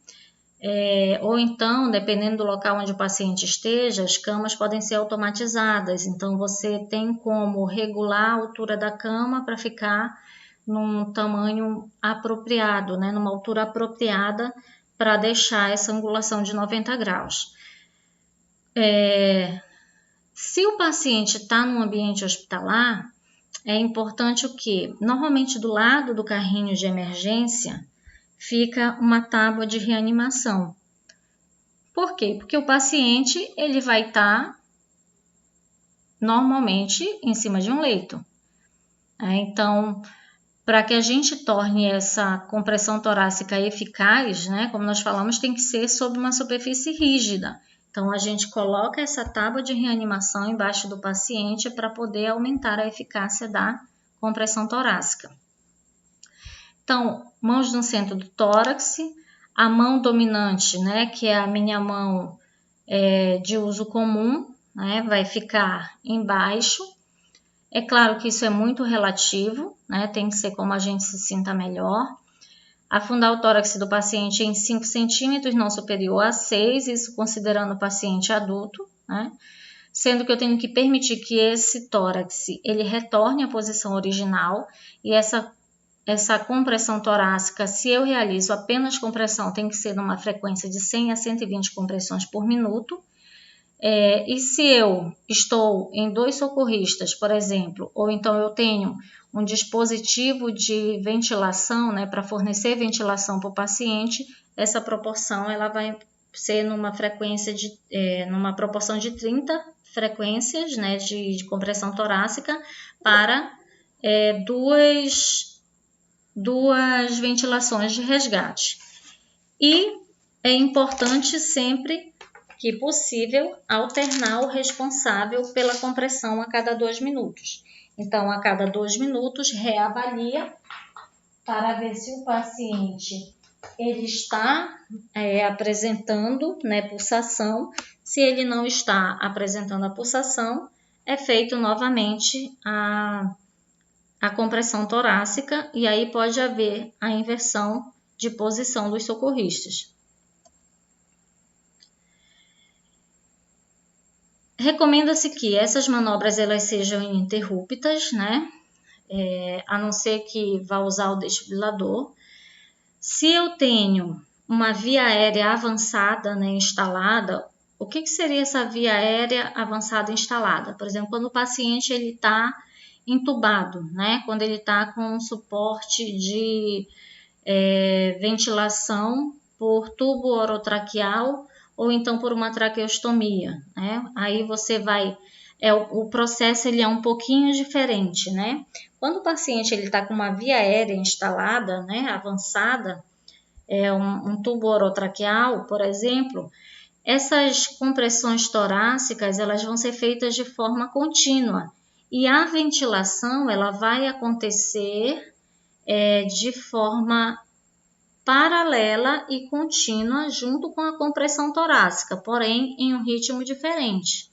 Ou então, dependendo do local onde o paciente esteja, as camas podem ser automatizadas, então você tem como regular a altura da cama para ficar num tamanho apropriado, né? Numa altura apropriada para deixar essa angulação de 90 graus. Se o paciente está num ambiente hospitalar, é importante o quê? Normalmente do lado do carrinho de emergência fica uma tábua de reanimação. Por quê? Porque o paciente ele vai estar normalmente em cima de um leito. Então, para que a gente torne essa compressão torácica eficaz, né, como nós falamos, tem que ser sobre uma superfície rígida. Então, a gente coloca essa tábua de reanimação embaixo do paciente para poder aumentar a eficácia da compressão torácica. Então, mãos no centro do tórax, a mão dominante, né, que é a minha mão de uso comum, né, vai ficar embaixo. É claro que isso é muito relativo, né, tem que ser como a gente se sinta melhor. Afundar o tórax do paciente em 5 centímetros, não superior a 6, isso considerando o paciente adulto, né? Sendo que eu tenho que permitir que esse tórax ele retorne à posição original e essa compressão torácica, se eu realizo apenas compressão, tem que ser numa frequência de 100 a 120 compressões por minuto. E se eu estou em 2 socorristas, por exemplo, ou então eu tenho um dispositivo de ventilação, né, para fornecer ventilação para o paciente, essa proporção ela vai ser numa frequência numa proporção de 30 frequências, né, de compressão torácica para duas ventilações de resgate. E é importante sempre que possível alternar o responsável pela compressão a cada 2 minutos. Então, a cada 2 minutos, reavalia para ver se o paciente ele está apresentando, né, pulsação. Se ele não está apresentando a pulsação, é feito novamente a compressão torácica e aí pode haver a inversão de posição dos socorristas. Recomenda-se que essas manobras elas sejam ininterruptas, né? A não ser que vá usar o desfibrilador. Se eu tenho uma via aérea avançada, né, instalada, o que seria essa via aérea avançada instalada? Por exemplo, quando o paciente está entubado, né? Quando ele está com um suporte de ventilação por tubo orotraqueal ou então por uma traqueostomia, né? Aí você vai, o processo ele é um pouquinho diferente, né? Quando o paciente ele está com uma via aérea instalada, né, avançada, um tubo orotraqueal, por exemplo, essas compressões torácicas elas vão ser feitas de forma contínua e a ventilação ela vai acontecer de forma paralela e contínua junto com a compressão torácica, porém em um ritmo diferente.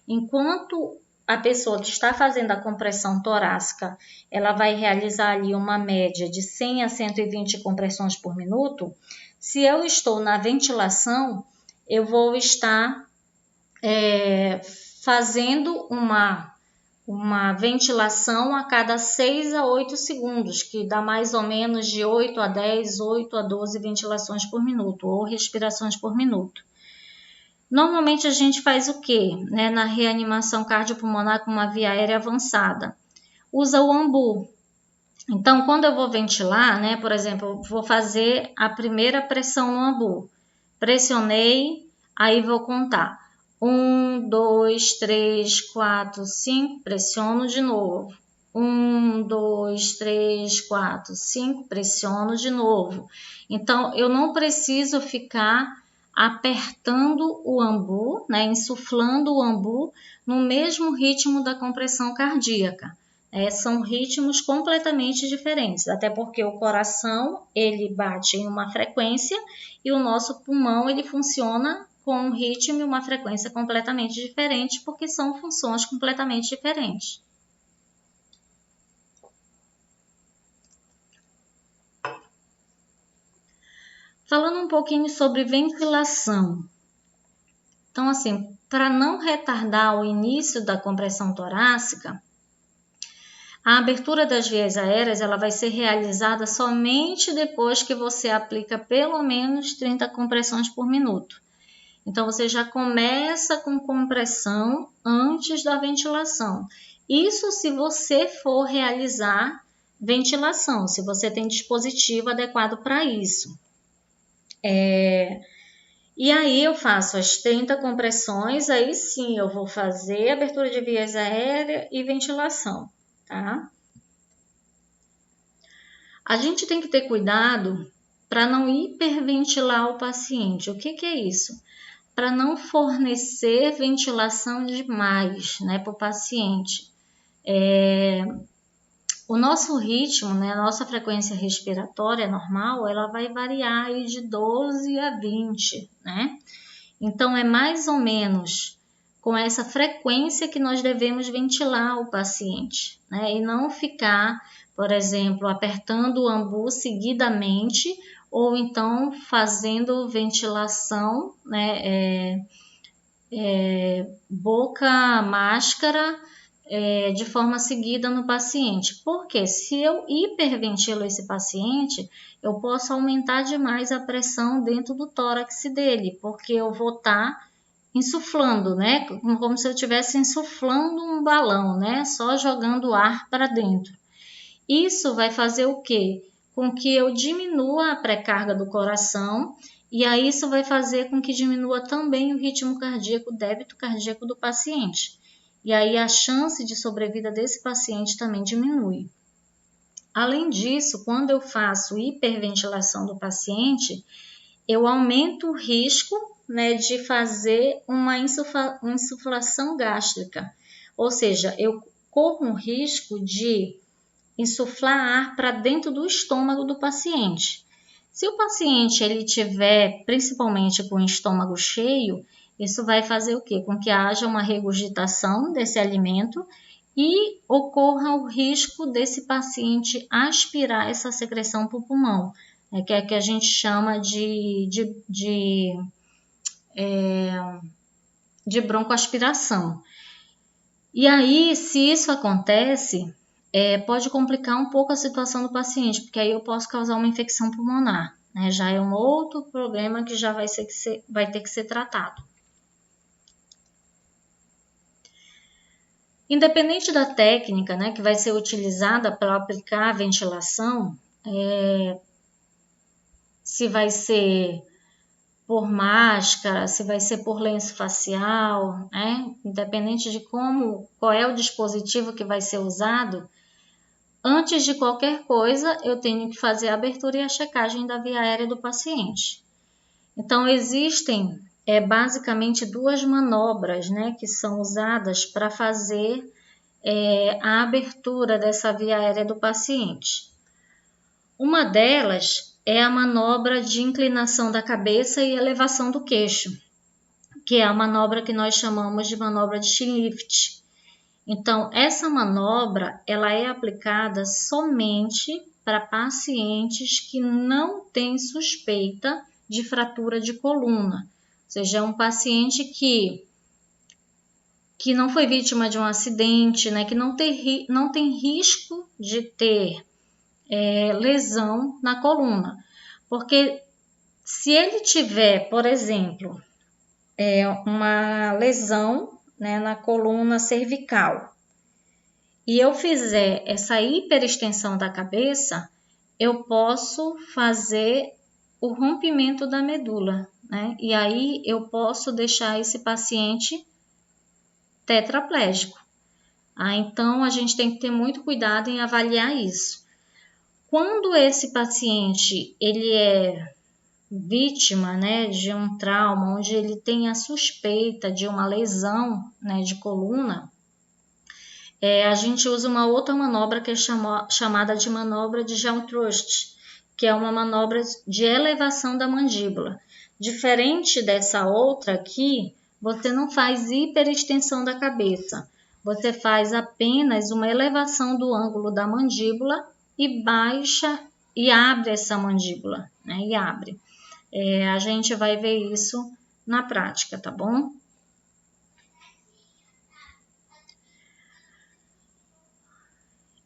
Enquanto a pessoa que está fazendo a compressão torácica, ela vai realizar ali uma média de 100 a 120 compressões por minuto. Se eu estou na ventilação, eu vou estar fazendo uma ventilação a cada 6 a 8 segundos, que dá mais ou menos de 8 a 10, 8 a 12 ventilações por minuto, ou respirações por minuto. Normalmente a gente faz o quê? Na reanimação cardiopulmonar com uma via aérea avançada. Usa o ambu. Então, quando eu vou ventilar, por exemplo, eu vou fazer a primeira pressão no ambu. Pressionei, aí vou contar. 1, 2, 3, 4, 5, pressiono de novo. 1, 2, 3, 4, 5, pressiono de novo. Então, eu não preciso ficar apertando o ambu, insuflando o ambu no mesmo ritmo da compressão cardíaca. São ritmos completamente diferentes, até porque o coração ele bate em uma frequência e o nosso pulmão ele funciona com um ritmo e uma frequência completamente diferentes, porque são funções completamente diferentes. Falando um pouquinho sobre ventilação. Então, assim, para não retardar o início da compressão torácica, a abertura das vias aéreas ela vai ser realizada somente depois que você aplica pelo menos 30 compressões por minuto. Então, você já começa com compressão antes da ventilação. Isso se você for realizar ventilação, se você tem dispositivo adequado para isso. E aí eu faço as 30 compressões, aí sim eu vou fazer abertura de vias aéreas e ventilação, tá? A gente tem que ter cuidado para não hiperventilar o paciente. O que é isso? Para não fornecer ventilação demais, para o paciente. O nosso ritmo, a nossa frequência respiratória normal, ela vai variar aí de 12 a 20, Então, é mais ou menos com essa frequência que nós devemos ventilar o paciente, E não ficar, por exemplo, apertando o ambu seguidamente ou então fazendo ventilação, boca, máscara, de forma seguida no paciente. Porque se eu hiperventilo esse paciente, eu posso aumentar demais a pressão dentro do tórax dele, porque eu vou estar insuflando, como se eu estivesse insuflando um balão, só jogando ar para dentro. Isso vai fazer o quê? Com que eu diminua a pré-carga do coração e aí isso vai fazer com que diminua também o ritmo cardíaco, o débito cardíaco do paciente. E aí a chance de sobrevida desse paciente também diminui. Além disso, quando eu faço hiperventilação do paciente, eu aumento o risco, de fazer uma insuflação gástrica. Ou seja, eu corro um risco de insuflar ar para dentro do estômago do paciente. Se o paciente ele tiver principalmente com o estômago cheio, isso vai fazer o quê? Com que haja uma regurgitação desse alimento e ocorra o risco desse paciente aspirar essa secreção para o pulmão, que é que a gente chama de broncoaspiração. E aí, se isso acontece, pode complicar um pouco a situação do paciente, porque aí eu posso causar uma infecção pulmonar, Já é um outro problema que já vai ter que ser tratado. Independente da técnica, que vai ser utilizada para aplicar a ventilação, se vai ser por máscara, se vai ser por lenço facial, independente de qual é o dispositivo que vai ser usado, antes de qualquer coisa, eu tenho que fazer a abertura e a checagem da via aérea do paciente. Então, existem basicamente duas manobras, que são usadas para fazer a abertura dessa via aérea do paciente. Uma delas é a manobra de inclinação da cabeça e elevação do queixo, que é a manobra que nós chamamos de manobra de chin lift. Então, essa manobra, ela é aplicada somente para pacientes que não têm suspeita de fratura de coluna. Ou seja, é um paciente que não foi vítima de um acidente, né, que não tem risco de ter lesão na coluna. Porque se ele tiver, por exemplo, uma lesão, né, na coluna cervical, e eu fizer essa hiperextensão da cabeça, eu posso fazer o rompimento da medula, né? E aí eu posso deixar esse paciente tetraplégico. Então, a gente tem que ter muito cuidado em avaliar isso. Quando esse paciente ele é vítima, né, de um trauma, onde ele tem a suspeita de uma lesão, né, de coluna, a gente usa uma outra manobra que é chamada de manobra de Jauntrust, que é uma manobra de elevação da mandíbula. Diferente dessa outra aqui, você não faz hiperextensão da cabeça, você faz apenas uma elevação do ângulo da mandíbula e baixa e abre essa mandíbula, né? E abre. A gente vai ver isso na prática, tá bom?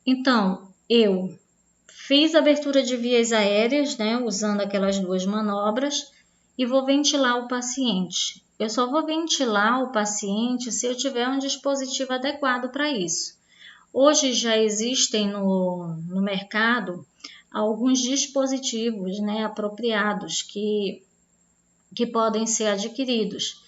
Então, eu fiz abertura de vias aéreas, né, usando aquelas duas manobras, e vou ventilar o paciente. Eu só vou ventilar o paciente se eu tiver um dispositivo adequado para isso. Hoje já existem no mercado alguns dispositivos, né, apropriados que podem ser adquiridos.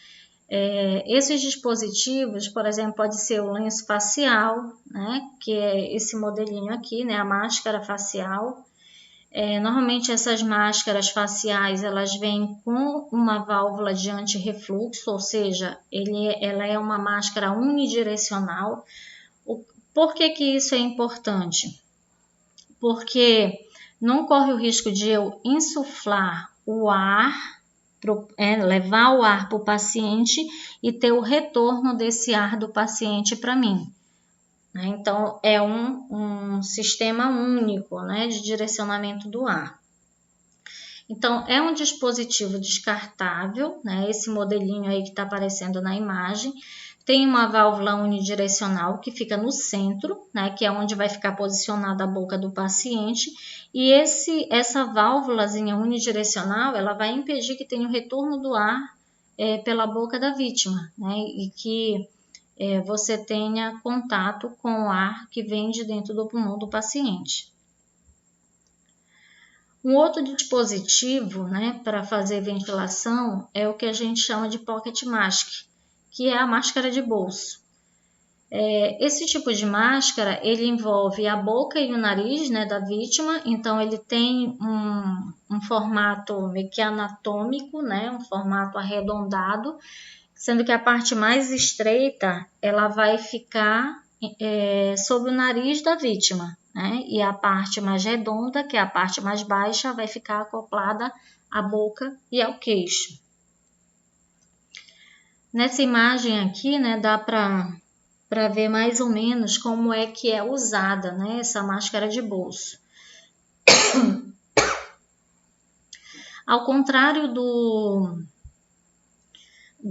Esses dispositivos, por exemplo, pode ser o lenço facial, né, que é esse modelinho aqui, né, a máscara facial. Normalmente essas máscaras faciais, elas vêm com uma válvula de antirrefluxo, ou seja, ela é uma máscara unidirecional. Por que isso é importante? Porque não corre o risco de eu insuflar o ar, levar o ar para o paciente e ter o retorno desse ar do paciente para mim. Então, é um sistema único, né, de direcionamento do ar. Então, é um dispositivo descartável, né, esse modelinho aí que está aparecendo na imagem. Tem uma válvula unidirecional que fica no centro, né, que é onde vai ficar posicionada a boca do paciente. E essa válvulazinha unidirecional, ela vai impedir que tenha o retorno do ar pela boca da vítima, né, e que você tenha contato com o ar que vem de dentro do pulmão do paciente. Um outro dispositivo, né, para fazer ventilação é o que a gente chama de pocket mask, que é a máscara de bolso. Esse tipo de máscara, ele envolve a boca e o nariz, né, da vítima, então ele tem um formato meio que anatômico, né, um formato arredondado, sendo que a parte mais estreita, ela vai ficar sobre o nariz da vítima, né, e a parte mais redonda, que é a parte mais baixa, vai ficar acoplada à boca e ao queixo. Nessa imagem aqui, né, dá para ver mais ou menos como é que é usada, né, essa máscara de bolso. Ao contrário do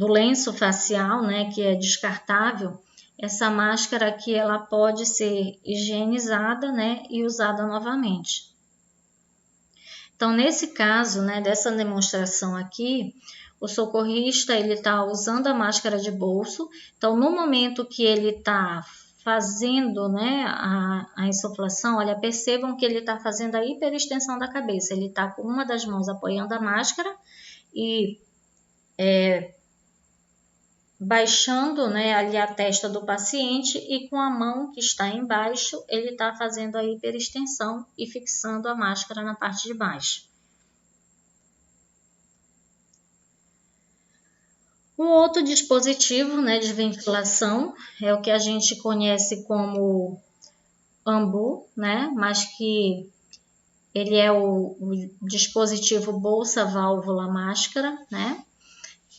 lenço facial, né, que é descartável, essa máscara aqui ela pode ser higienizada, né, e usada novamente. Então, nesse caso, né, dessa demonstração aqui, o socorrista ele está usando a máscara de bolso. Então, no momento que ele está fazendo, né, a insuflação, olha, percebam que ele está fazendo a hiperextensão da cabeça. Ele está com uma das mãos apoiando a máscara e baixando, né, ali a testa do paciente, e com a mão que está embaixo, ele está fazendo a hiperextensão e fixando a máscara na parte de baixo. Um outro dispositivo, né, de ventilação é o que a gente conhece como AMBU, né, mas que ele é o dispositivo bolsa, válvula, máscara, né?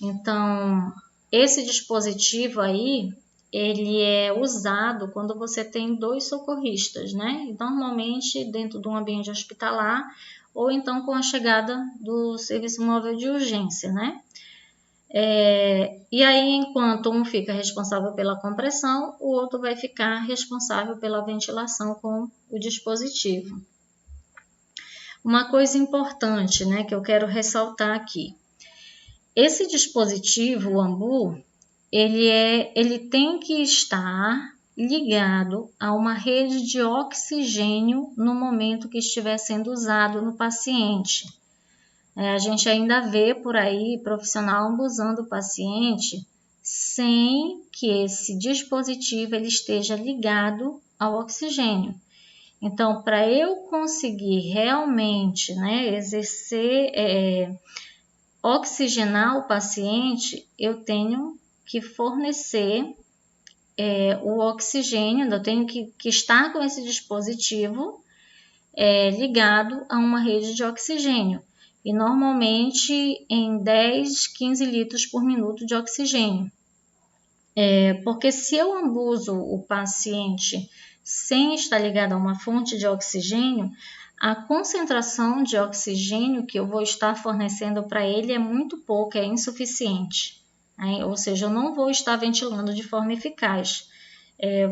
Então, esse dispositivo aí, ele é usado quando você tem 2 socorristas, né? Normalmente dentro de um ambiente hospitalar ou então com a chegada do serviço móvel de urgência, né? E aí, enquanto um fica responsável pela compressão, o outro vai ficar responsável pela ventilação com o dispositivo. Uma coisa importante, né, que eu quero ressaltar aqui. Esse dispositivo, o AMBU, ele tem que estar ligado a uma rede de oxigênio no momento que estiver sendo usado no paciente. A gente ainda vê por aí profissional ambusando o paciente sem que esse dispositivo ele esteja ligado ao oxigênio. Então, para eu conseguir realmente, né, oxigenar o paciente, eu tenho que fornecer o oxigênio, eu tenho que estar com esse dispositivo ligado a uma rede de oxigênio. E normalmente em 10, 15 litros por minuto de oxigênio. Porque se eu ambuso o paciente sem estar ligado a uma fonte de oxigênio, a concentração de oxigênio que eu vou estar fornecendo para ele é muito pouca, é insuficiente. Ou seja, eu não vou estar ventilando de forma eficaz.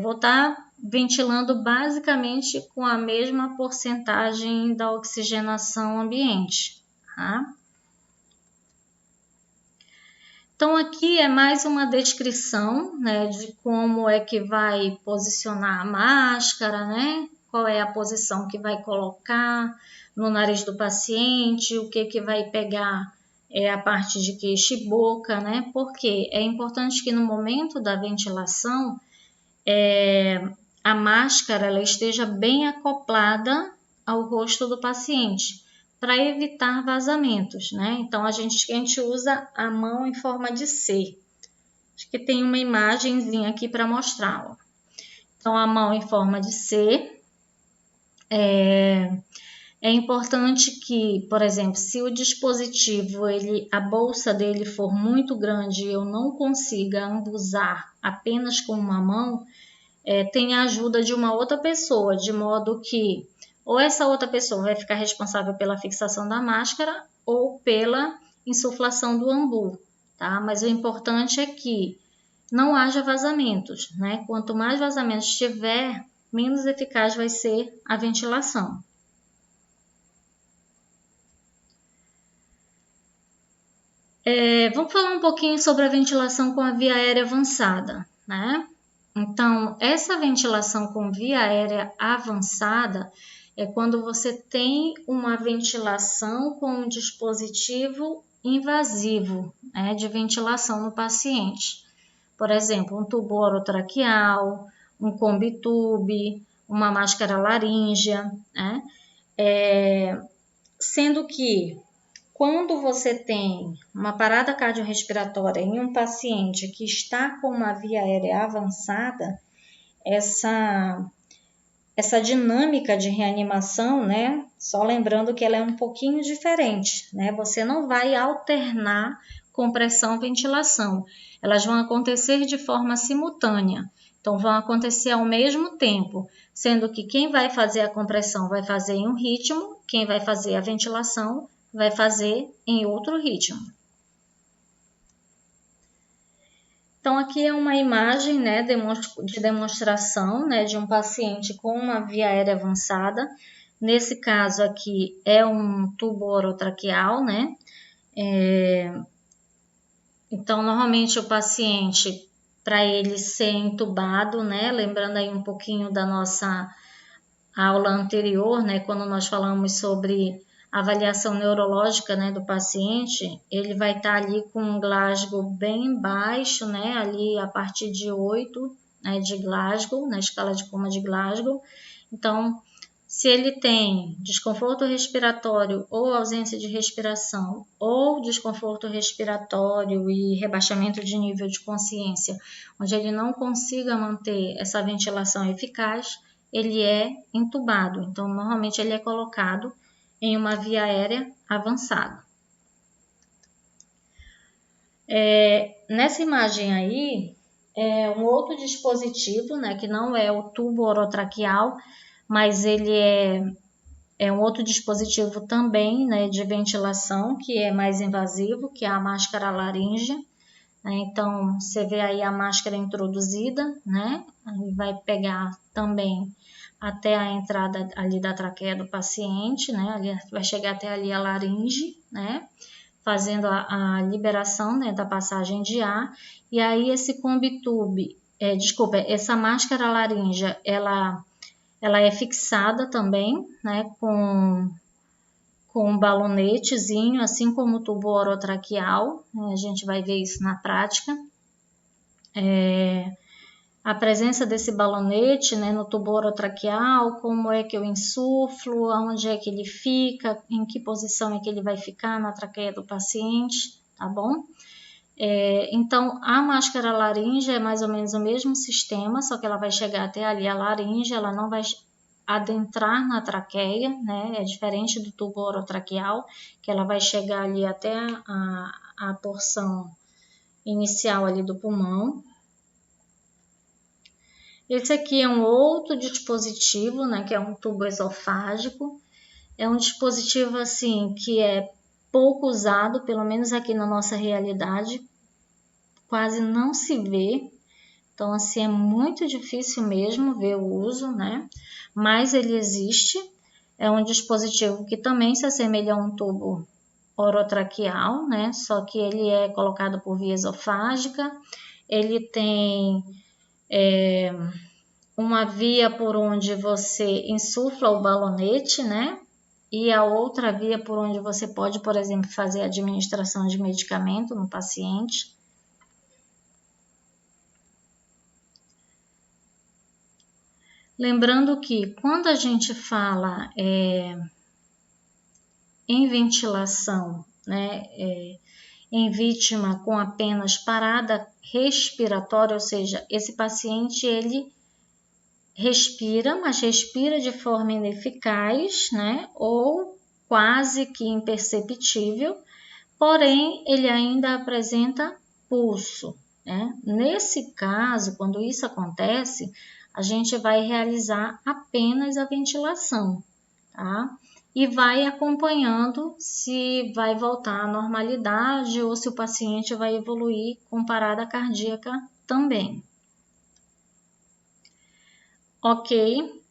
Vou estar ventilando basicamente com a mesma porcentagem da oxigenação ambiente. Tá? Então, aqui é mais uma descrição, né, de como é que vai posicionar a máscara, né? Qual é a posição que vai colocar no nariz do paciente, o que vai pegar a parte de queixo e boca, né? Porque é importante que no momento da ventilação a máscara ela esteja bem acoplada ao rosto do paciente, para evitar vazamentos, né? Então, a gente usa a mão em forma de C. Acho que tem uma imagenzinha aqui para mostrar. Ó. Então, a mão em forma de C. É importante que, por exemplo, se o dispositivo, a bolsa dele for muito grande e eu não consiga ambusar apenas com uma mão, tem a ajuda de uma outra pessoa, de modo que ou essa outra pessoa vai ficar responsável pela fixação da máscara ou pela insuflação do ambu, tá? Mas o importante é que não haja vazamentos, né? Quanto mais vazamentos tiver, menos eficaz vai ser a ventilação. Vamos falar um pouquinho sobre a ventilação com a via aérea avançada, né? Então, essa ventilação com via aérea avançada é quando você tem uma ventilação com um dispositivo invasivo, né, de ventilação no paciente. Por exemplo, um tubo orotraqueal, um combitube, uma máscara laríngea, né? Sendo que quando você tem uma parada cardiorrespiratória em um paciente que está com uma via aérea avançada, essa dinâmica de reanimação, né? Só lembrando que ela é um pouquinho diferente, né? Você não vai alternar compressão e ventilação. Elas vão acontecer de forma simultânea. Então, vão acontecer ao mesmo tempo, sendo que quem vai fazer a compressão vai fazer em um ritmo, quem vai fazer a ventilação vai fazer em outro ritmo. Então, aqui é uma imagem, né, de demonstração, né, de um paciente com uma via aérea avançada. Nesse caso aqui é um tubo orotraqueal, né? Então, normalmente o paciente, para ele ser entubado, né, lembrando aí um pouquinho da nossa aula anterior, né, quando nós falamos sobre avaliação neurológica, né, do paciente, ele vai estar ali com um Glasgow bem baixo, né, ali a partir de 8, né, de Glasgow, na escala de coma de Glasgow. Então, se ele tem desconforto respiratório ou ausência de respiração, ou desconforto respiratório e rebaixamento de nível de consciência, onde ele não consiga manter essa ventilação eficaz, ele é entubado. Então, normalmente ele é colocado em uma via aérea avançada. Nessa imagem aí, é um outro dispositivo, né, que não é o tubo orotraqueal, mas ele é um outro dispositivo também, né, de ventilação, que é mais invasivo, que é a máscara laríngea. Então, você vê aí a máscara introduzida, né, aí vai pegar também até a entrada ali da traqueia do paciente, né, ali vai chegar até ali a laringe, né, fazendo a liberação, né, da passagem de ar. E aí esse combitube, essa máscara laríngea, ela é fixada também, né, com um balonetezinho, assim como o tubo orotraqueal, né, a gente vai ver isso na prática. A presença desse balonete, né, no tubo orotraqueal, como é que eu insuflo, aonde é que ele fica, em que posição é que ele vai ficar na traqueia do paciente, tá bom? Então, a máscara laríngea é mais ou menos o mesmo sistema, só que ela vai chegar até ali a laringe, ela não vai adentrar na traqueia, né? É diferente do tubo orotraqueal, que ela vai chegar ali até a porção inicial ali do pulmão. Esse aqui é um outro dispositivo, né? Que é um tubo esofágico. É um dispositivo assim que é pouco usado, pelo menos aqui na nossa realidade, quase não se vê. Então, assim, é muito difícil mesmo ver o uso, né? Mas ele existe. É um dispositivo que também se assemelha a um tubo orotraqueal, né? Só que ele é colocado por via esofágica. Ele tem uma via por onde você insufla o balonete, né? E a outra via por onde você pode, por exemplo, fazer a administração de medicamento no paciente. Lembrando que quando a gente fala em ventilação, né, em vítima com apenas parada respiratória, ou seja, esse paciente ele respira, mas respira de forma ineficaz, né, ou quase que imperceptível, porém ele ainda apresenta pulso, né? Nesse caso, quando isso acontece, a gente vai realizar apenas a ventilação, tá? E vai acompanhando se vai voltar à normalidade ou se o paciente vai evoluir com parada cardíaca também. Ok?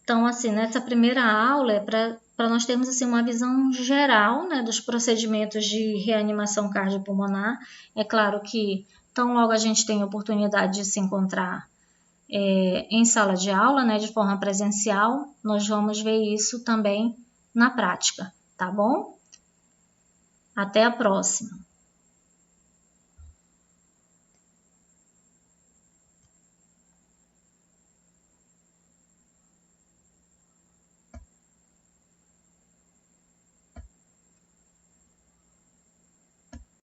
Então, assim, nessa primeira aula é para nós termos assim, uma visão geral, né, dos procedimentos de reanimação cardiopulmonar. É claro que tão logo a gente tem a oportunidade de se encontrar em sala de aula, né, de forma presencial, nós vamos ver isso também na prática, tá bom? Até a próxima!